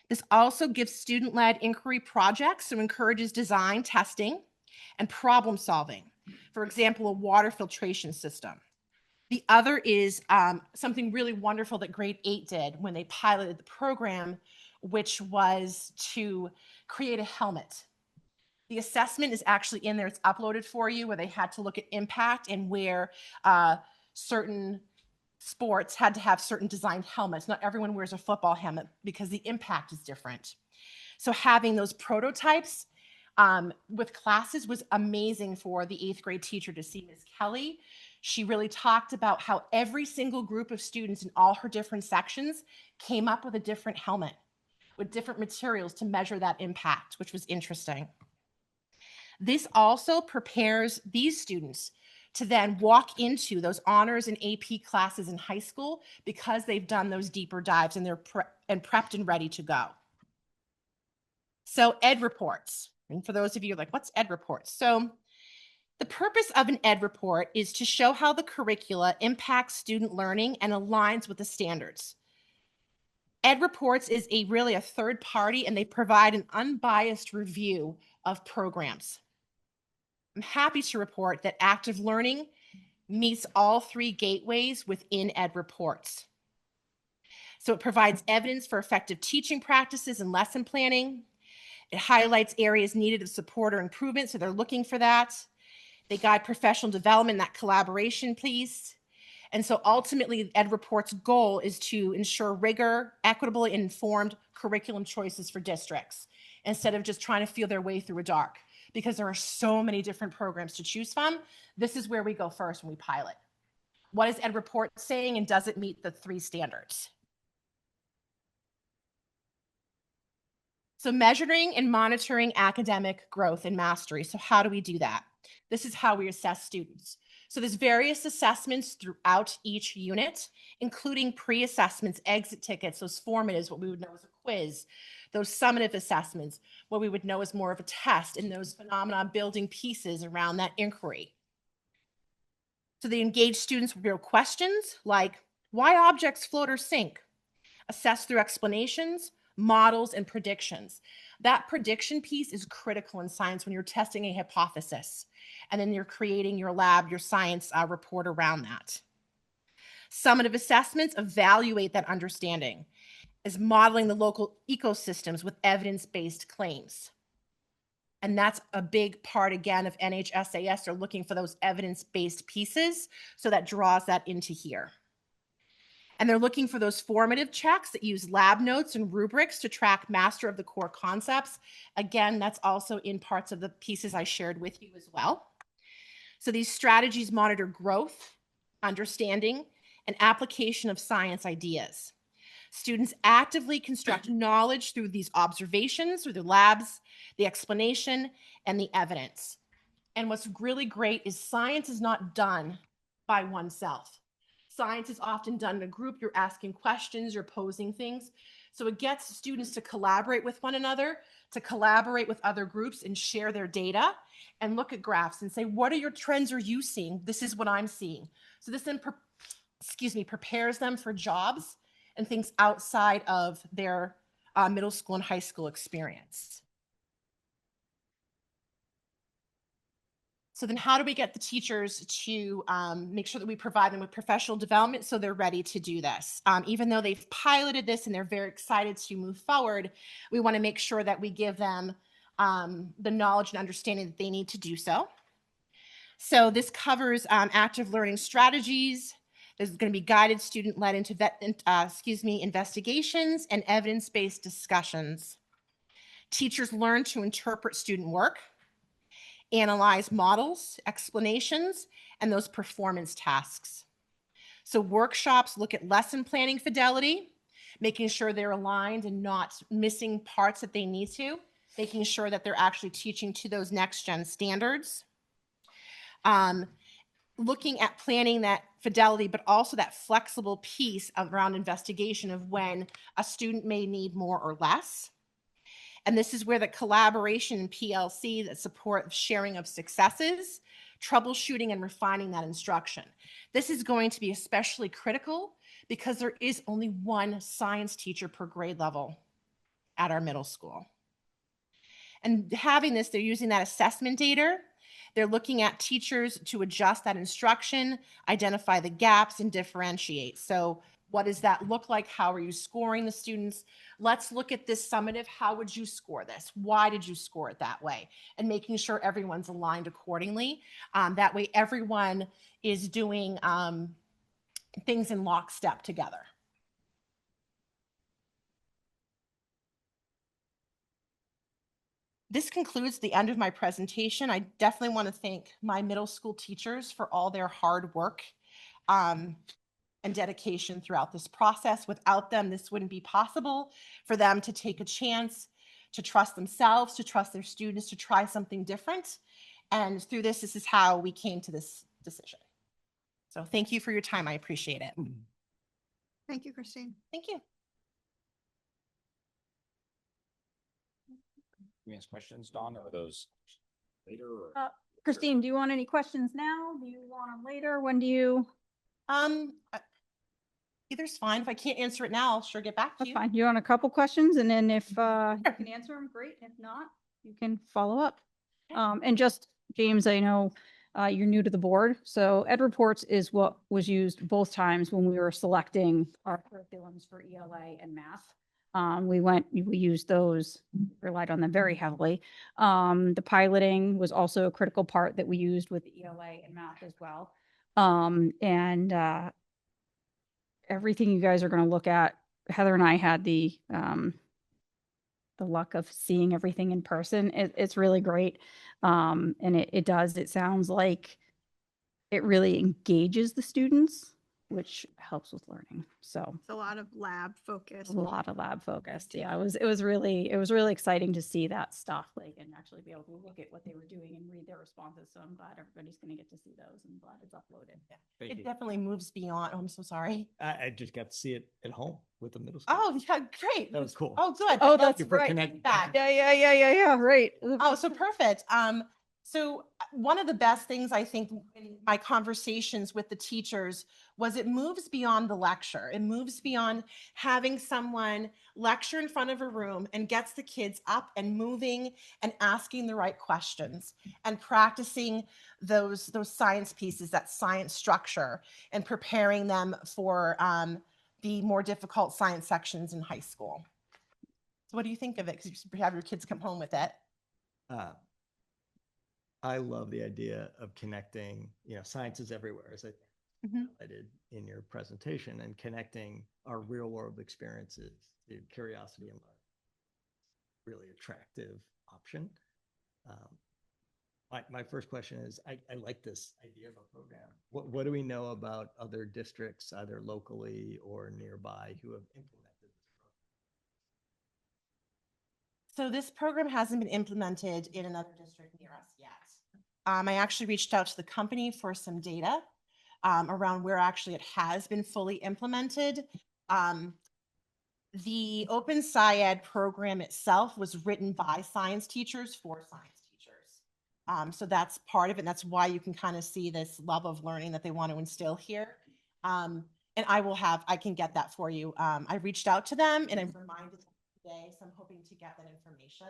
This also gives student-led inquiry projects, so encourages design, testing, and problem solving. For example, a water filtration system. The other is something really wonderful that grade 8 did when they piloted the program, which was to create a helmet. The assessment is actually in there. It's uploaded for you, where they had to look at impact and where certain sports had to have certain designed helmets. Not everyone wears a football helmet because the impact is different. So having those prototypes with classes was amazing for the 8th grade teacher to see Ms. Kelly. She really talked about how every single group of students in all her different sections came up with a different helmet with different materials to measure that impact, which was interesting. This also prepares these students to then walk into those honors and AP classes in high school because they've done those deeper dives and they're prepped and ready to go. So ed reports, and for those of you like, what's ed reports? So the purpose of an ed report is to show how the curricula impacts student learning and aligns with the standards. Ed reports is really a third party, and they provide an unbiased review of programs. I'm happy to report that active learning meets all 3 gateways within ed reports. So it provides evidence for effective teaching practices and lesson planning. It highlights areas needed of support or improvement, so they're looking for that. They guide professional development, that collaboration piece. And so ultimately, Ed Report's goal is to ensure rigor, equitable, and informed curriculum choices for districts, instead of just trying to feel their way through a dark, because there are so many different programs to choose from. This is where we go first when we pilot. What is Ed Report saying, and does it meet the 3 standards? So measuring and monitoring academic growth and mastery. So how do we do that? This is how we assess students. So there's various assessments throughout each unit, including pre-assessments, exit tickets, those formatives, what we would know as a quiz, those summative assessments, what we would know as more of a test, and those phenomena building pieces around that inquiry. So they engage students with real questions like, why objects float or sink? Assess through explanations, models, and predictions. That prediction piece is critical in science when you're testing a hypothesis, and then you're creating your lab, your science report around that. Summative assessments evaluate that understanding as modeling the local ecosystems with evidence-based claims. And that's a big part, again, of NHSAS. They're looking for those evidence-based pieces, so that draws that into here. And they're looking for those formative checks that use lab notes and rubrics to track master of the core concepts. Again, that's also in parts of the pieces I shared with you as well. So these strategies monitor growth, understanding, and application of science ideas. Students actively construct knowledge through these observations, through the labs, the explanation, and the evidence. And what's really great is science is not done by oneself. Science is often done in a group. You're asking questions, you're posing things. So it gets students to collaborate with one another, to collaborate with other groups and share their data and look at graphs and say, what are your trends are you seeing? This is what I'm seeing. So this then, prepares them for jobs and things outside of their middle school and high school experience. So then how do we get the teachers to make sure that we provide them with professional development so they're ready to do this? Even though they've piloted this and they're very excited to move forward, we want to make sure that we give them the knowledge and understanding that they need to do so. So this covers active learning strategies. There's going to be guided student-led investigations and evidence-based discussions. Teachers learn to interpret student work, analyze models, explanations, and those performance tasks. So workshops look at lesson planning fidelity, making sure they're aligned and not missing parts that they need to, making sure that they're actually teaching to those next-gen standards. Looking at planning that fidelity, but also that flexible piece around investigation of when a student may need more or less. And this is where the collaboration and PLC that support sharing of successes, troubleshooting and refining that instruction. This is going to be especially critical because there is only one science teacher per grade level at our middle school. And having this, they're using that assessment data. They're looking at teachers to adjust that instruction, identify the gaps, and differentiate. So what does that look like? How are you scoring the students? Let's look at this summative. How would you score this? Why did you score it that way? And making sure everyone's aligned accordingly. That way everyone is doing things in lockstep together. This concludes the end of my presentation. I definitely want to thank my middle school teachers for all their hard work and dedication throughout this process. Without them, this wouldn't be possible for them to take a chance, to trust themselves, to trust their students, to try something different. And through this is how we came to this decision. So thank you for your time. I appreciate it. Thank you, Christine. Thank you. Can we ask questions, Dawn, or are those later? Or? Christine, do you want any questions now? Do you want them later? When do you? Either's fine. If I can't answer it now, I'll sure get back to That's you. fine. You want a couple questions, and then if you can answer them, great. If not, you can follow up. And just, James, I know you're new to the board, so Ed Reports is what was used both times when we were selecting our curriculums for ELA and math. We used those, relied on them very heavily. The piloting was also a critical part that we used with ELA and math as well. Everything you guys are going to look at, Heather and I had the luck of seeing everything in person. It's really great. And it sounds like it really engages the students, which helps with learning. So It's a lot of lab focus. a lot of lab focused. Yeah, it was really exciting to see that stuff, like, and actually be able to look at what they were doing and read their responses. So I'm glad everybody's going to get to see those, and glad it's uploaded. Yeah. It definitely moves beyond. Oh, I'm so sorry. I just got to see it at home with the middle school. Oh, yeah, great. That was cool. Oh, good. Oh, that's right. right. Yeah, right. Oh, so perfect. So one of the best things I think in my conversations with the teachers was it moves beyond the lecture. It moves beyond having someone lecture in front of a room and gets the kids up and moving and asking the right questions and practicing those science pieces, that science structure, and preparing them for the more difficult science sections in high school. So what do you think of it? Because you have your kids come home with it. I love the idea of connecting, science is everywhere, as I highlighted in your presentation, and connecting our real world experiences to curiosity and learning. Really attractive option. My first question is, I like this idea of a program. What do we know about other districts, either locally or nearby, who have implemented this program? So this program hasn't been implemented in another district near us yet. I actually reached out to the company for some data around where actually it has been fully implemented. The Open SciEd program itself was written by science teachers for science teachers. So that's part of it. And that's why you can kind of see this love of learning that they want to instill here. And I can get that for you. I reached out to them and I've reminded them today, so I'm hoping to get that information.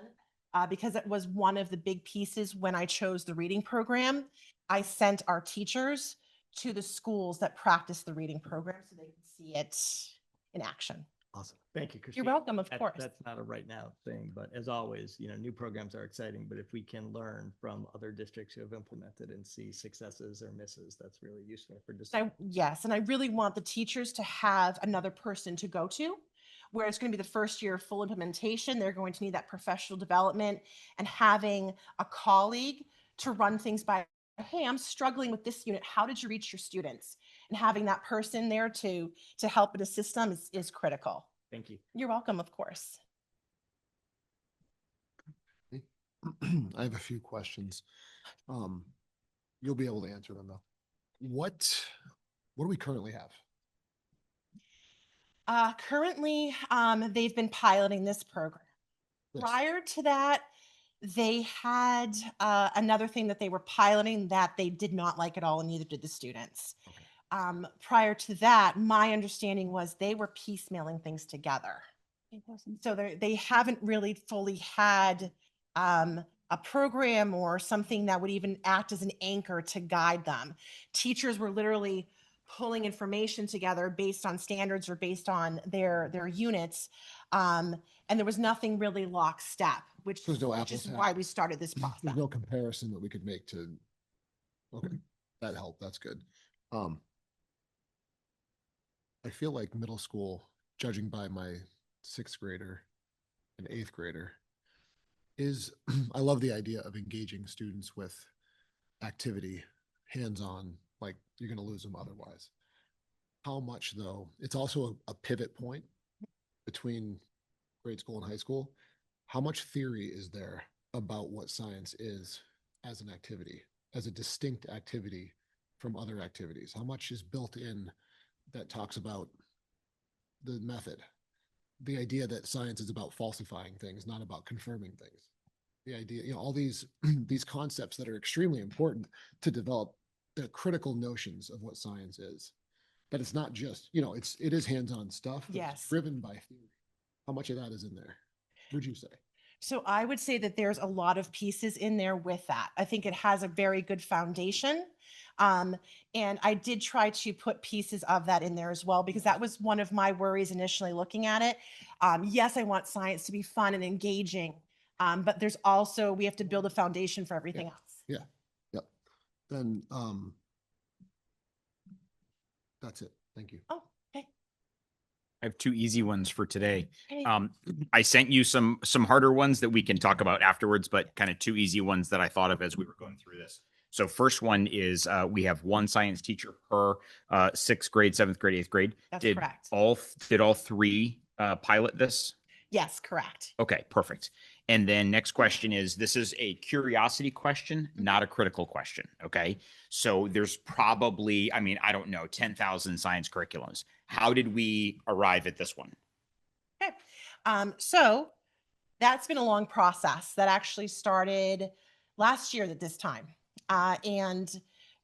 Because it was one of the big pieces when I chose the reading program. I sent our teachers to the schools that practice the reading program so they could see it in action. Awesome. Thank you, Christine. You're welcome, of course. That's not a right now thing, but as always, new programs are exciting, but if we can learn from other districts who have implemented and see successes or misses, that's really useful for decision. Yes, and I really want the teachers to have another person to go to, where it's going to be the first year of full implementation. They're going to need that professional development and having a colleague to run things by. Hey, I'm struggling with this unit. How did you reach your students? And having that person there to help and assist them is critical. Thank you. You're welcome, of course. I have a few questions. You'll be able to answer them though. What do we currently have? Currently, they've been piloting this program. Yes. Prior to that, they had another thing that they were piloting that they did not like at all, and neither did the students. Okay. Prior to that, my understanding was they were piecemealing things together. So they haven't really fully had a program or something that would even act as an anchor to guide them. Teachers were literally pulling information together based on standards or based on their units. And there was nothing really lockstep, which is why we started this process. There's no comparison that we could make to. Okay, that helped. That's good. I feel like middle school, judging by my 6th grader and 8th grader, is I love the idea of engaging students with activity, hands-on, like you're going to lose them otherwise. How much though? It's also a pivot point between grade school and high school. How much theory is there about what science is as an activity, as a distinct activity from other activities? How much is built in that talks about the method, the idea that science is about falsifying things, not about confirming things? The idea, you know, all these these concepts that are extremely important to develop the critical notions of what science is. But it's not just, you know, it is hands-on stuff. But Yes. It's driven by theory. How much of that is in there, would you say? So I would say that there's a lot of pieces in there with that. I think it has a very good foundation. And I did try to put pieces of that in there as well, because that was one of my worries initially looking at it. Yes, I want science to be fun and engaging, but there's also, we have to build a foundation for everything else. Yeah. Yep. Then that's it. Thank you. Oh, okay. I have two easy ones for today. Okay. I sent you some harder ones that we can talk about afterwards, but kind of two easy ones that I thought of as we were going through this. So first one is we have one science teacher per sixth grade, seventh grade, eighth grade. That's did correct. Did all three pilot this? Yes, correct. Okay, perfect. And then next question is, this is a curiosity question, not a critical question. Okay. So there's probably, I mean, I don't know, 10,000 science curriculums. How did we arrive at this one? Okay. So that's been a long process that actually started last year at this time. And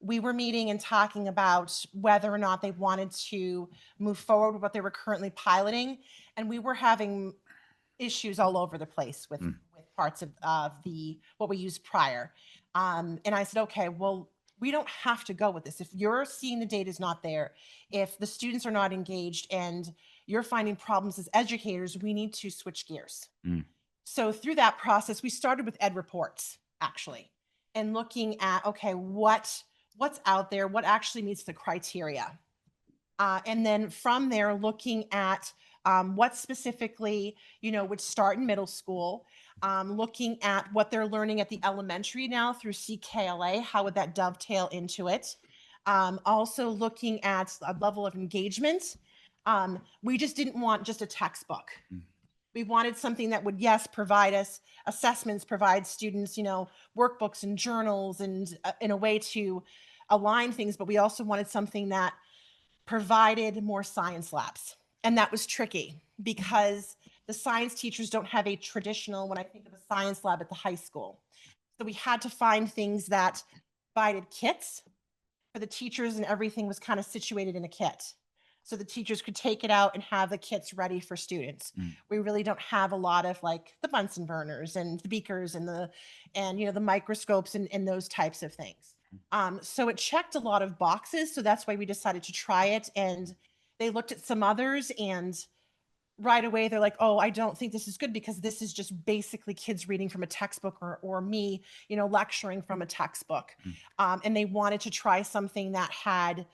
we were meeting and talking about whether or not they wanted to move forward with what they were currently piloting. And we were having issues all over the place with parts of the what we used prior. And I said, okay, well, we don't have to go with this. If you're seeing the data is not there, if the students are not engaged and you're finding problems as educators, we need to switch gears. So through that process, we started with ed reports, actually, and looking at, okay, what's out there, what actually meets the criteria. And then from there, looking at what specifically, you know, would start in middle school, looking at what they're learning at the elementary now through CKLA, how would that dovetail into it? Also looking at a level of engagement. We just didn't want just a textbook. We wanted something that would, yes, provide us assessments, provide students, you know, workbooks and journals and in a way to align things, but we also wanted something that provided more science labs. And that was tricky because the science teachers don't have a traditional, when I think of a science lab at the high school. So we had to find things that provided kits for the teachers, and everything was kind of situated in a kit. So the teachers could take it out and have the kits ready for students. We really don't have a lot of like the Bunsen burners and the beakers and you know, the microscopes and those types of things. So it checked a lot of boxes. So that's why we decided to try it. And they looked at some others, and right away they're like, oh, I don't think this is good because this is just basically kids reading from a textbook or me, you know, lecturing from a textbook. And they wanted to try something that had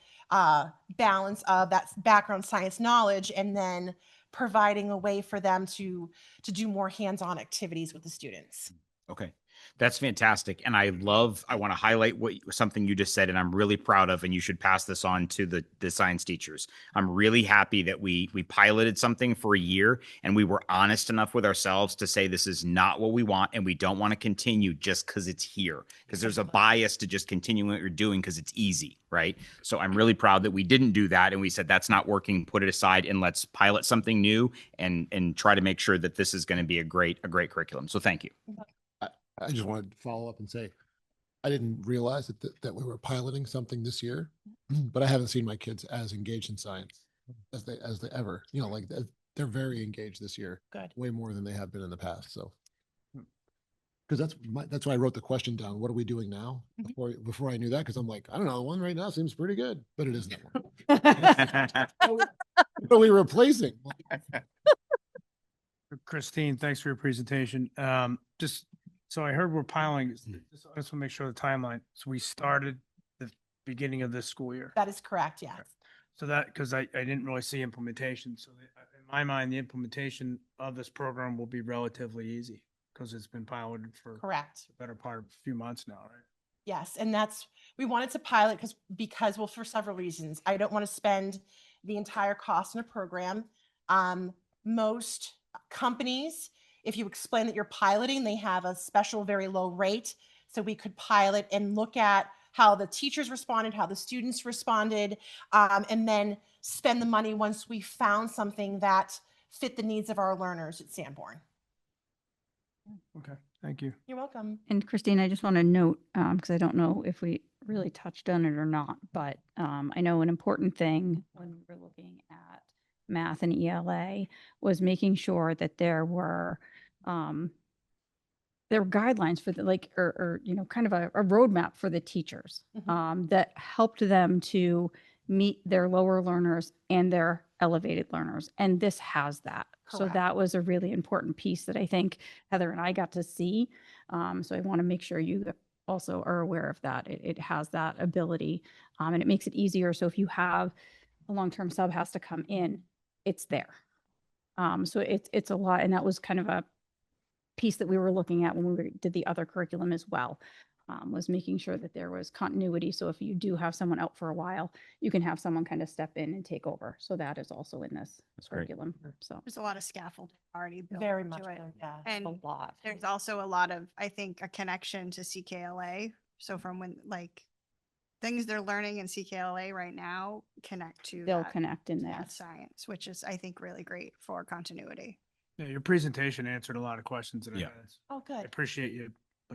balance of that background science knowledge, and then providing a way for them to do more hands-on activities with the students. Okay. That's fantastic. And I want to highlight something you just said, and I'm really proud of, and you should pass this on to the science teachers. I'm really happy that we piloted something for a year and we were honest enough with ourselves to say, this is not what we want. And we don't want to continue just because it's here, because there's a bias to just continuing what you're doing because it's easy. Right. So I'm really proud that we didn't do that. And we said, that's not working, put it aside, and let's pilot something new and try to make sure that this is going to be a great curriculum. So thank you. I just wanted to follow up and say, I didn't realize that we were piloting something this year, but I haven't seen my kids as engaged in science as they ever, you know, like they're very engaged this year. Good. Way more than they have been in the past. So, because that's why I wrote the question down. What are we doing now? Before I knew that, because I'm like, I don't know, the one right now seems pretty good, but it isn't. What are we replacing? Christine, thanks for your presentation. Just so I heard we're piling, just I just want to make sure the timeline. So we started the beginning of this school year. That is correct. Yes. So that, because I didn't really see implementation. So in my mind, the implementation of this program will be relatively easy because it's been piloted for Correct. the better part of a few months now, right? Yes, and we wanted to pilot because well, for several reasons. I don't want to spend the entire cost in a program. Most companies, if you explain that you're piloting, they have a special very low rate. So we could pilot and look at how the teachers responded, how the students responded, and then spend the money once we found something that fit the needs of our learners at Sanborn. Okay, thank you. You're welcome. And Christine, I just want to note, because I don't know if we really touched on it or not, but I know an important thing when we were looking at math and ELA was making sure that there were guidelines for the or kind of a roadmap for the teachers that helped them to meet their lower learners and their elevated learners. And this has that. So Correct. that was a really important piece that I think Heather and I got to see. So I want to make sure you also are aware of that. It has that ability, and it makes it easier. So if you have a long-term sub has to come in, it's there. So it's a lot. And that was kind of a piece that we were looking at when we did the other curriculum as well, was making sure that there was continuity. So if you do have someone out for a while, you can have someone kind of step in and take over. So that is also in this great. curriculum. So There's a lot of scaffolding already built Very into much it. so, yeah. And a lot. there's also a lot of, I think, a connection to CKLA. So from when things they're learning in CKLA right now connect to They'll that connect in there. math science, which is, I think, really great for continuity. Yeah, your presentation answered a lot of questions that I Yeah. had. Oh, I good. appreciate you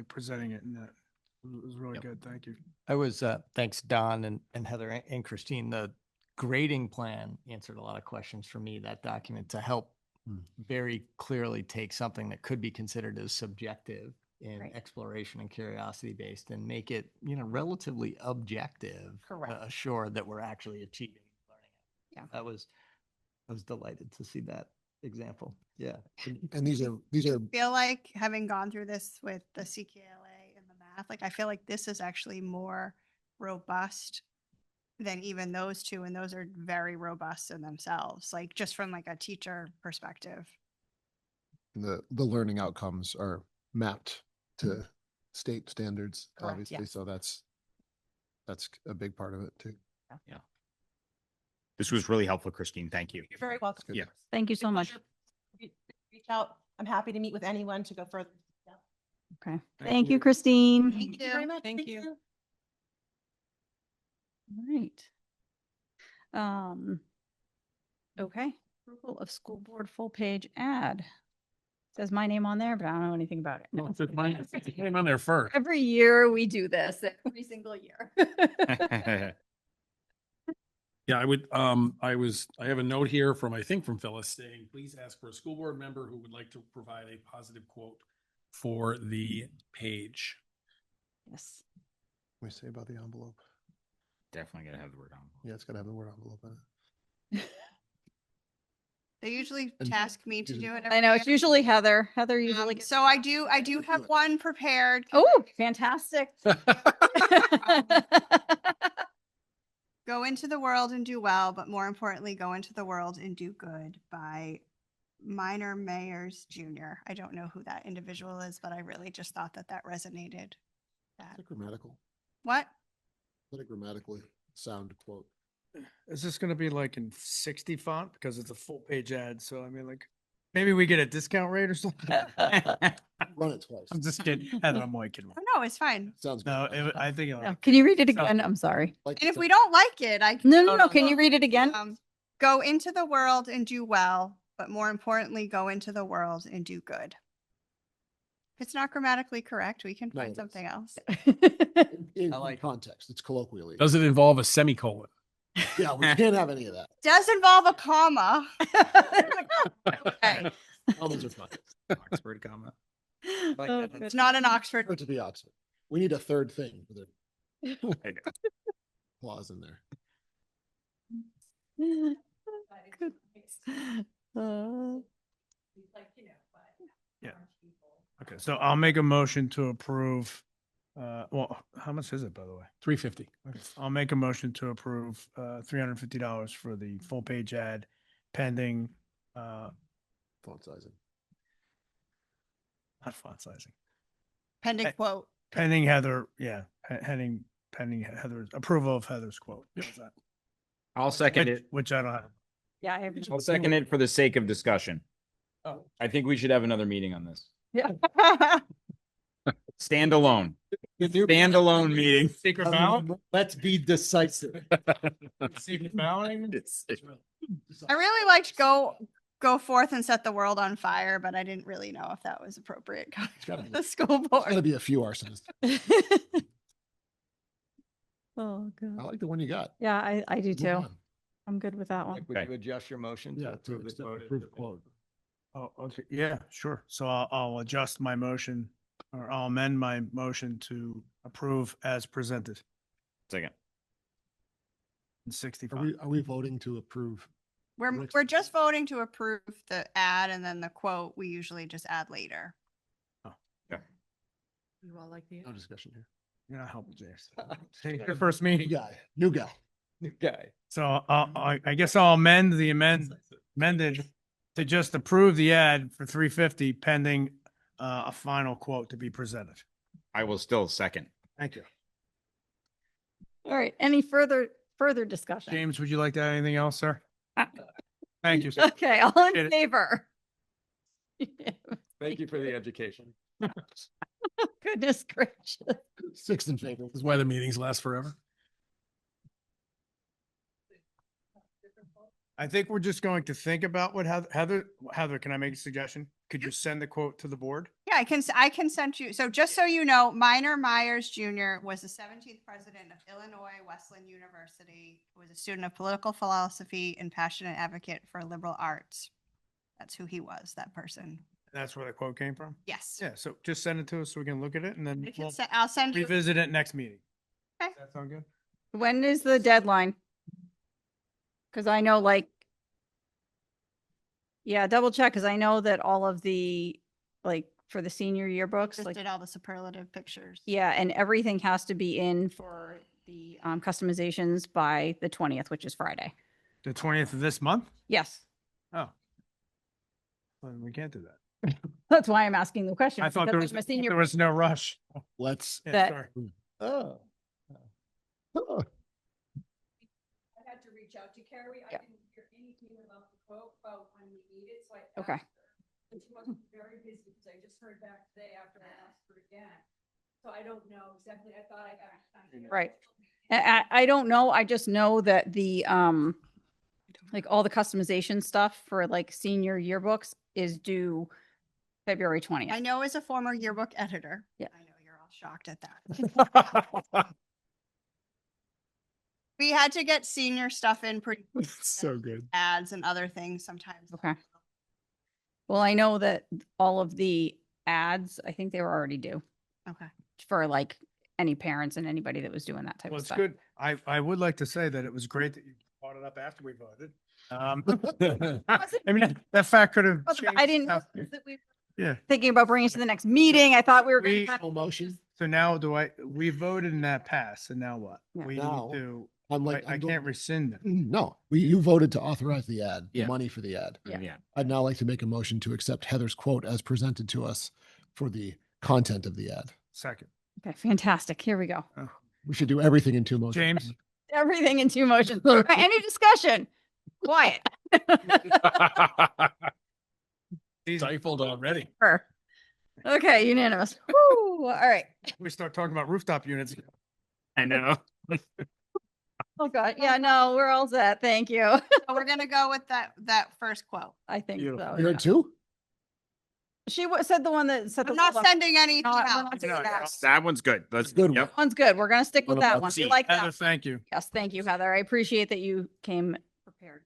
presenting it, and that it was really good. Thank you. I was, thanks Don and Heather and Christine, the grading plan answered a lot of questions for me, that document, to help very clearly take something that could be considered as subjective in Right. exploration and curiosity based and make it, relatively objective, Correct. assured that we're actually achieving learning. Yeah. I was delighted to see that example. Yeah. And these are Feel like having gone through this with the CKLA and the math, I feel like this is actually more robust than even those two, and those are very robust in themselves, just from a teacher perspective. the learning outcomes are mapped to state standards, Correct, obviously. yes. So that's a big part of it too. This was really helpful, Christine. Thank you. You're very welcome. Yeah. Thank you so much. Reach out. I'm happy to meet with anyone to go further. Okay. Thank you, Christine. Thank you very much. Thank you. All right. Okay. Approval of school board full page ad. Says my name on there, but I don't know anything about it. Well, it's mine. It came on there first. Every year we do this, every single year. Yeah, I would, I have a note here from Phyllis saying, please ask for a school board member who would like to provide a positive quote for the page. Yes. What do we say about the envelope? Definitely gotta have the word on. Yeah, it's gotta have the word envelope in it. They usually And- task me to do it. I know, it's year. usually Heather. Heather usually gets. So I do have one prepared. Oh, fantastic. Go into the world and do well, but more importantly, go into the world and do good, by Minor Mayers Jr. I don't know who that individual is, but I really just thought that resonated. Is it grammatical? What? Is it a grammatically sound quote? Is this going to be in 60 font because it's a full page ad? So I mean, maybe we get a discount rate or something. Run it twice. I'm just kidding. Heather, I'm only kidding. Oh, no, it's fine. Sounds good. No, I think No, can you read it again? I'm sorry. Like And if the- we don't like it, I No. Can you read it again? go into the world and do well, but more importantly, go into the world and do good. If it's not grammatically correct, we can No, find it is. something else. in I like- context, it's colloquially. Does it involve a semicolon? Yeah, we can't have any of that. Does involve a comma. Okay. Commas are fine. Oxford comma. Oh, It's goodness. not an Oxford. For it to be Oxford. We need a third thing with a I know. clause in there. Yeah. Okay, so I'll make a motion to approve. Well, how much is it, by the way? 350. Okay, I'll make a motion to approve $350 for the full page ad pending. Font sizing. not font sizing. Pending quote. Pending Heather, yeah, pending Heather's approval of Heather's quote. How's that? I'll second it. Which I don't have. Yeah, I have. I'll second it for the sake of discussion. Oh. I think we should have another meeting on this. Yeah. Standalone. Standalone meeting. Secret ballot? Let's be decisive. Secret ballot? I really liked go forth and set the world on fire, but I didn't really know if that was appropriate coming from the school There's got to board. be a few arsonists. Oh, I God. like the one you got. Yeah, I do Move too. on. I'm good with that one. Would Okay. you adjust your motion? Yeah, to approve the accept quote? approve the quote. Oh, okay. Yeah, sure. So I'll adjust my motion, or I'll amend my motion to approve as presented. Second. Are 65. we voting to approve? We're just voting to approve the ad, and then the quote we usually just add later. You all like the No discussion here. You're not helping, James. Take your first meeting. New guy. New guy. So I guess I'll amended to just approve the ad for 350 pending a final quote to be presented. I will still second. Thank you. All right. Any further discussion? James, would you like to add anything else, sir? Thank you, sir. Okay, all Appreciate in it. favor? Thank you for the education. Goodness gracious. 6 in favor. This is why the meetings last forever. I think we're just going to think about what Heather, can I make a suggestion? Could you send the quote to the board? Yeah, I can send you. So just so you know, Minor Myers Jr. was the 17th president of Illinois Wesleyan University. He was a student of political philosophy and passionate advocate for liberal arts. That's who he was, that person. That's where the quote came from? Yes. Yeah, so just send it to us so we can look at it and then we'll I'll send you. revisit it next meeting. Okay. Does that sound good? When is the deadline? Because I know yeah, double check, because I know that all of the, for the senior yearbooks, Just did all the superlative pictures. yeah, and everything has to be in for the customizations by the 20th, which is Friday. The 20th of this month? Yes, Oh. Well, we can't do that. that's why I'm asking the question. I thought because there my senior. was no rush. Let's. Yeah, That- sorry. Oh. I had to reach out to Carrie. I didn't hear anything about the quote about when we need it, so I. Okay. And she wasn't very busy because I just heard back today after I asked her again. So I don't know exactly. I thought I got. Right. I don't know. I just know that the, all the customization stuff for senior yearbooks is due February 20th. I know as a former yearbook editor. Yeah. I know you're all shocked at that. We had to get senior stuff in pretty So good. ads and other things sometimes. Okay. Well, I know that all of the ads, I think they were already due Okay. for any parents and anybody that was doing that type Well, of it's stuff. good. I would like to say that it was great that you brought it up after we voted. I mean, that fact could have. I didn't know changed. that we Yeah. were thinking about bringing it to the next meeting. I thought we were going We- to. Motion. So now we voted and that passed, and now what? Yeah. We Now, need to, I'm I can't rescind it. No, you voted to authorize the ad, the Yeah. money for the ad. Yeah. Yeah. I'd now like to make a motion to accept Heather's quote as presented to us for the content of the ad. Second. Okay, fantastic. Here we go. We should do everything in 2 motions. James? Everything in 2 motions. All right, any discussion? Quiet. Stifled already. Sure. Okay, unanimous. Woo, all right. We start talking about rooftop units. I know. Oh, God. Yeah, no, we're all set. Thank you. So we're gonna go with that first quote. I think so. Beautiful. You yeah. heard 2? She said the one that said the. I'm not one- sending anything No, we're out. not doing No, that. That one's good. That's Good one. Yep. One's good. We're gonna stick with What that about one. We C? like Heather, that. thank you. Yes, thank you, Heather. I appreciate that you came prepared.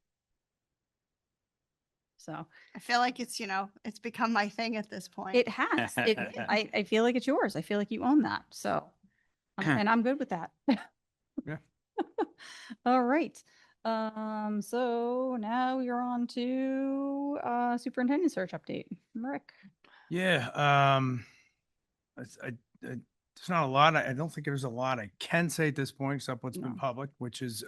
So I feel like it's become my thing at this point. it has. I feel like it's yours. I feel like you own that. So, and I'm good with that. Yeah. All right. So now you're on to superintendent search update. Rick. Yeah, there's not a lot. I don't think there's a lot I can say at this point, except what's been No. public, which is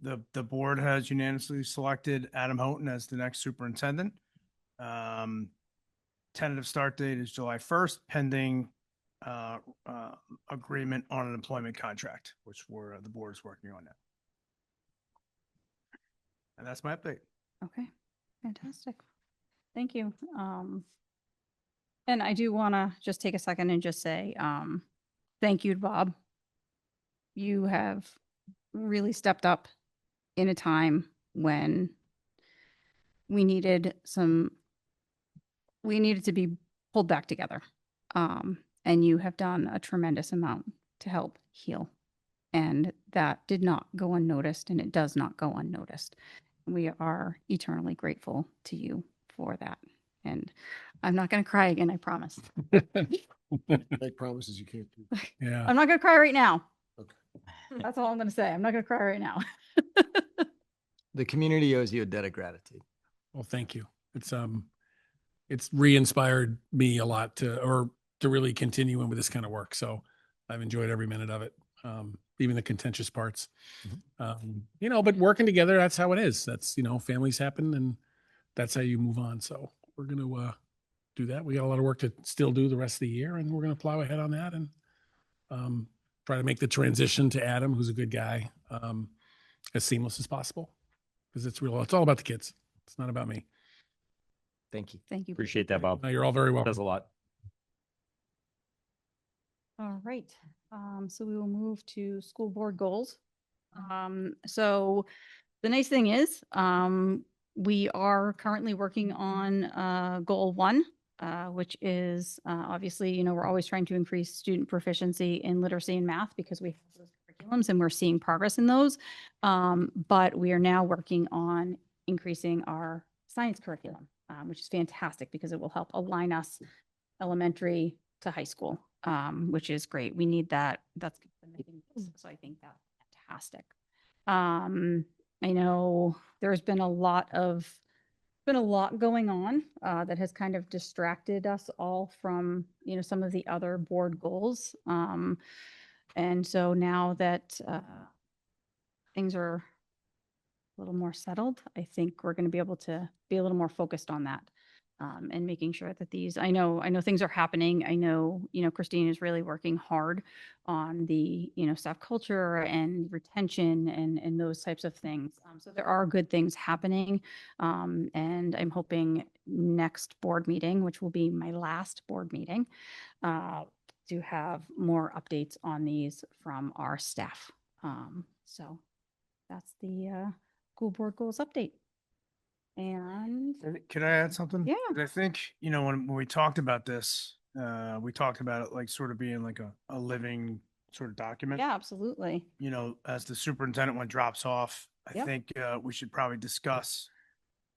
the board has unanimously selected Adam Houghton as the next superintendent. Tentative start date is July 1st, pending agreement on an employment contract, which the board is working on now. And that's my update. Okay, fantastic. Thank you. And I do want to just take a second and just say, thank you to Bob. You have really stepped up in a time when we needed to be pulled back together. And you have done a tremendous amount to help heal. And that did not go unnoticed, and it does not go unnoticed. We are eternally grateful to you for that. And I'm not going to cry again, I promise. Make promises you can't do. Yeah. I'm not going to cry right now. Okay. That's all I'm going to say. I'm not going to cry right now. The community owes you a debt of gratitude. Well, thank you. It's re-inspired me a lot to really continue in with this kind of work. So I've enjoyed every minute of it. Even the contentious parts, but working together, that's how it is. That's, families happen and that's how you move on. So we're going to do that. We got a lot of work to still do the rest of the year, and we're going to plow ahead on that and try to make the transition to Adam, who's a good guy, as seamless as possible, because it's all about the kids. It's not about me. Thank you. Thank you. Appreciate that, Bob. No, you're all very welcome. Does a lot. All right. So we will move to school board goals. So the nice thing is, we are currently working on goal 1, which is obviously, we're always trying to increase student proficiency in literacy and math because we have those curriculums and we're seeing progress in those. But we are now working on increasing our science curriculum, which is fantastic because it will help align us elementary to high school, which is great. We need that. That's so I think that's fantastic. I know there's been a lot going on that has kind of distracted us all from, some of the other board goals. And so now that things are a little more settled, I think we're going to be able to be a little more focused on that. And making sure that I know things are happening. I know, Christine is really working hard on the, staff culture and retention and those types of things. So there are good things happening. And I'm hoping next board meeting, which will be my last board meeting, to have more updates on these from our staff. So that's the school board goals update. And Could I add something? Yeah. 'Cause I think, when we talked about this, we talked about it like sort of being like a living sort of document. yeah, absolutely. As the superintendent one drops off, I Yep. think we should probably discuss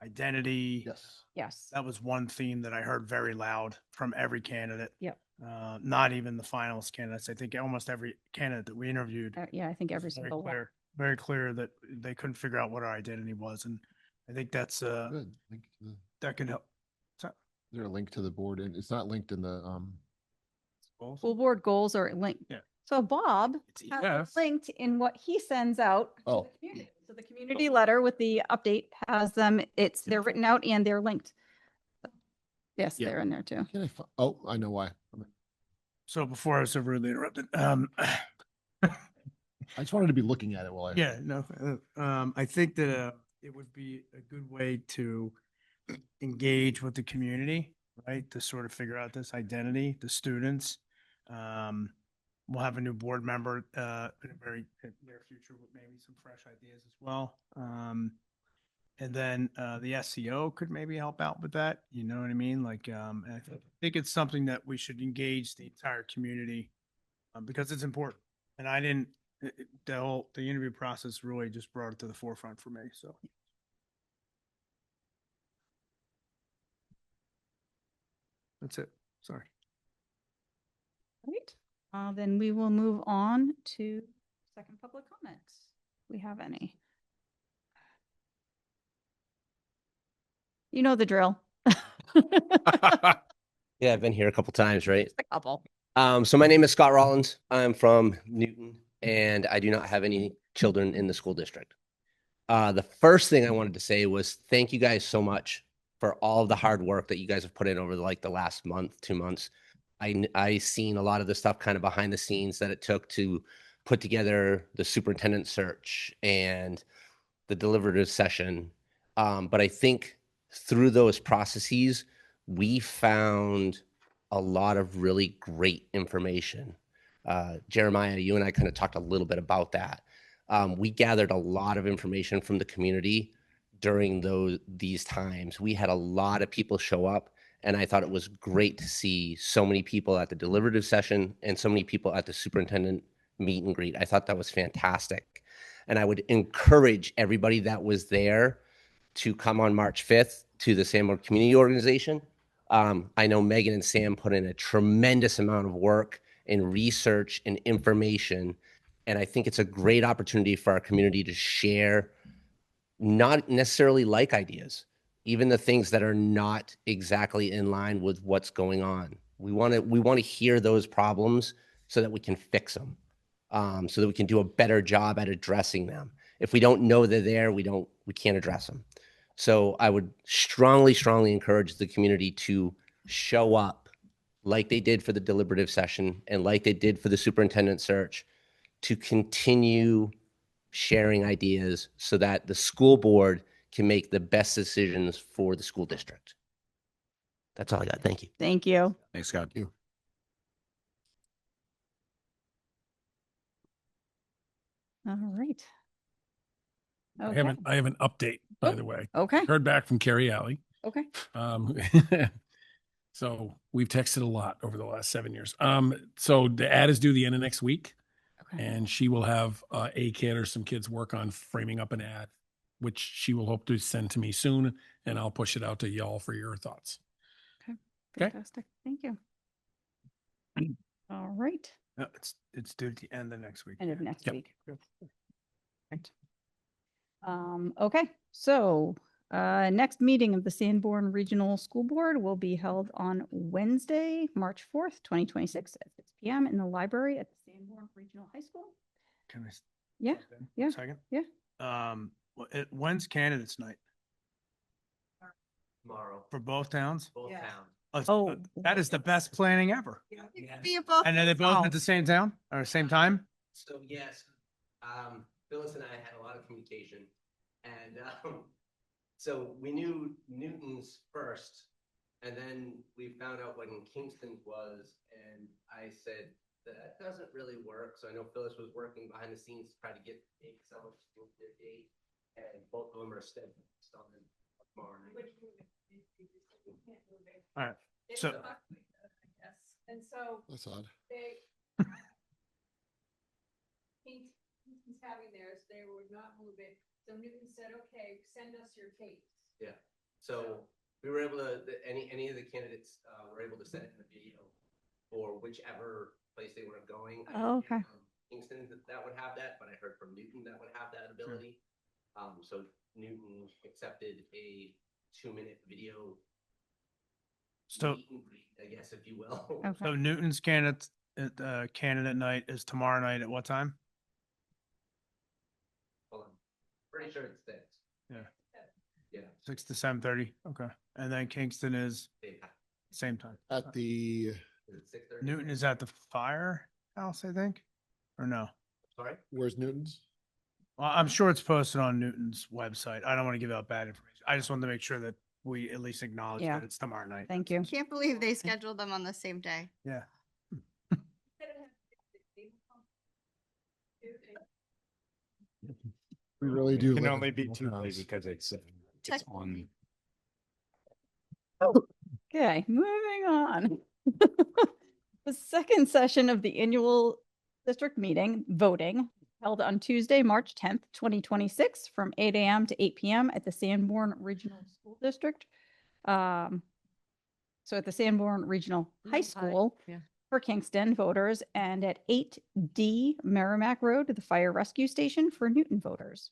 identity. Yes. Yes. That was one theme that I heard very loud from every candidate. Yep. Not even the finalist candidates. I think almost every candidate that we interviewed. Yeah, I think every was single one. very clear that they couldn't figure out what our identity was. And I think that's Good. Link to the, that can help. is there a link to the board? And it's not linked in the School board goals are linked. Yeah. So Bob It's- has yes. it linked in what he sends out. to the Oh. community. So the community letter with the update has them. They're written out and they're linked. Yes, Yeah. they're in there too. Can I I know why. So before I was so rudely interrupted, I just wanted to be looking at it while I. yeah, no, I think that it would be a good way to engage with the community, right? To sort of figure out this identity, the students. We'll have a new board member in a very near future with maybe some fresh ideas as well. And then the SEO could maybe help out with that. You know what I mean? Like, and I think it's something that we should engage the entire community because it's important. And I didn't. The interview process really just brought it to the forefront for me. So. That's it. Sorry. Great. Then we will move on to second public comments. We have any? You know the drill. Yeah, I've been here a couple times, right? A couple. So my name is Scott Rollins. I'm from Newton, and I do not have any children in the school district. The first thing I wanted to say was thank you guys so much for all of the hard work that you guys have put in over like the last month, 2 months. I seen a lot of the stuff kind of behind the scenes that it took to put together the superintendent search and the deliberative session. But I think through those processes, we found a lot of really great information. Jeremiah, you and I kind of talked a little bit about that. We gathered a lot of information from the community during these times. We had a lot of people show up, and I thought it was great to see so many people at the deliberative session and so many people at the superintendent meet and greet. I thought that was fantastic. And I would encourage everybody that was there to come on March 5th to the Sanborn Community Organization. I know Megan and Sam put in a tremendous amount of work and research and information. And I think it's a great opportunity for our community to share not necessarily like ideas, even the things that are not exactly in line with what's going on. We want to hear those problems so that we can fix them, so that we can do a better job at addressing them. If we don't know they're there, we can't address them. So I would strongly encourage the community to show up like they did for the deliberative session and like they did for the superintendent search, to continue sharing ideas so that the school board can make the best decisions for the school district. That's all I got. Thank you. Thank you. Thanks, Scott. All right. I have an update, by the way. Okay. Heard back from Carrie Alley. Okay. So we've texted a lot over the last 7 years. So the ad is due the end of next week. Okay. And she will have a kid or some kids work on framing up an ad, which she will hope to send to me soon, and I'll push it out to y'all for your thoughts. Okay. Okay. Fantastic. Thank you. All right. No, it's due at the end of next week. End of next Yep. week. Right. Okay. So next meeting of the Sanborn Regional School Board will be held on Wednesday, March 4th, 2026 at 6 p.m. in the library at the Sanborn Regional High School. Can I? Yeah. step in Yeah. a second? Yeah. When's candidates night Tomorrow, for both towns? both towns. Oh. That is the best planning ever. Be above. And are they both Wow. at the same town or same time? So yes, Phyllis and I had a lot of communication, and so we knew Newton's first, and then we found out when Kingston's was, and I said that doesn't really work. So I know Phyllis was working behind the scenes to try to get maybe someone to move their date, and both of them are steadfast on tomorrow night. All right. So And so That's odd. Kingston's having theirs, they would not move it. So Newton said, okay, send us your tapes. Yeah. So we were able to, any of the candidates were able to send in a video for whichever place they were going. Oh, okay. Kingston that would have that, but I heard from Newton that would have that ability. So Newton accepted a 2-minute video. So- meet and greet, I guess, if you will. Okay. So Newton's candidate night is tomorrow night at what time? Hold on. Pretty sure it's 6. Yeah. Yeah. 6 to 7:30. Okay. And then Kingston is same time. At the, Is it 6:30? Newton is at the firehouse, I think, or no? Sorry. where's Newton's? Well, I'm sure it's posted on Newton's website. I don't want to give out bad information. I just wanted to make sure that we at least acknowledge Yeah. that it's tomorrow night. Thank you. Can't believe they scheduled them on the same day. Yeah. We really do. Can live only in be small 2 towns. because it's on. Okay, moving on. The second session of the annual district meeting, voting, held on Tuesday, March 10th, 2026, from 8 a.m. to 8 p.m. at the Sanborn Regional School District. So at the Sanborn Regional High School Yeah. for Kingston voters, and at 8D Merrimack Road to the Fire Rescue Station for Newton voters.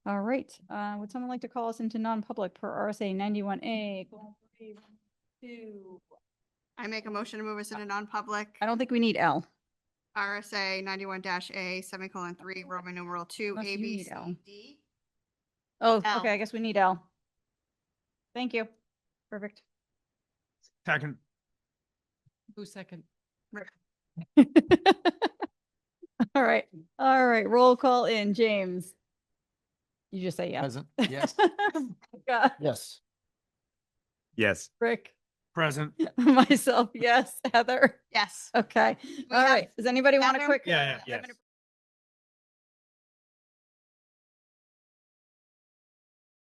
All right, would someone like to call us into non-public per RSA 91A? colon 3, 2? I make a motion to move us into non-public. I don't think we need L. RSA 91-A semicolon 3 Roman numeral 2 Unless A you B need C L. D. Oh, L. okay, I guess we need L. Thank you. Perfect. Second. Who's second? All right. All right. Roll call in. James. You just say yes. Present. Yes. Scott, Yes. Yes. Rick, Present. myself, yes. Heather. Yes. Okay. All have right. Does anybody want a bathroom? quick? Yeah, yeah, yes.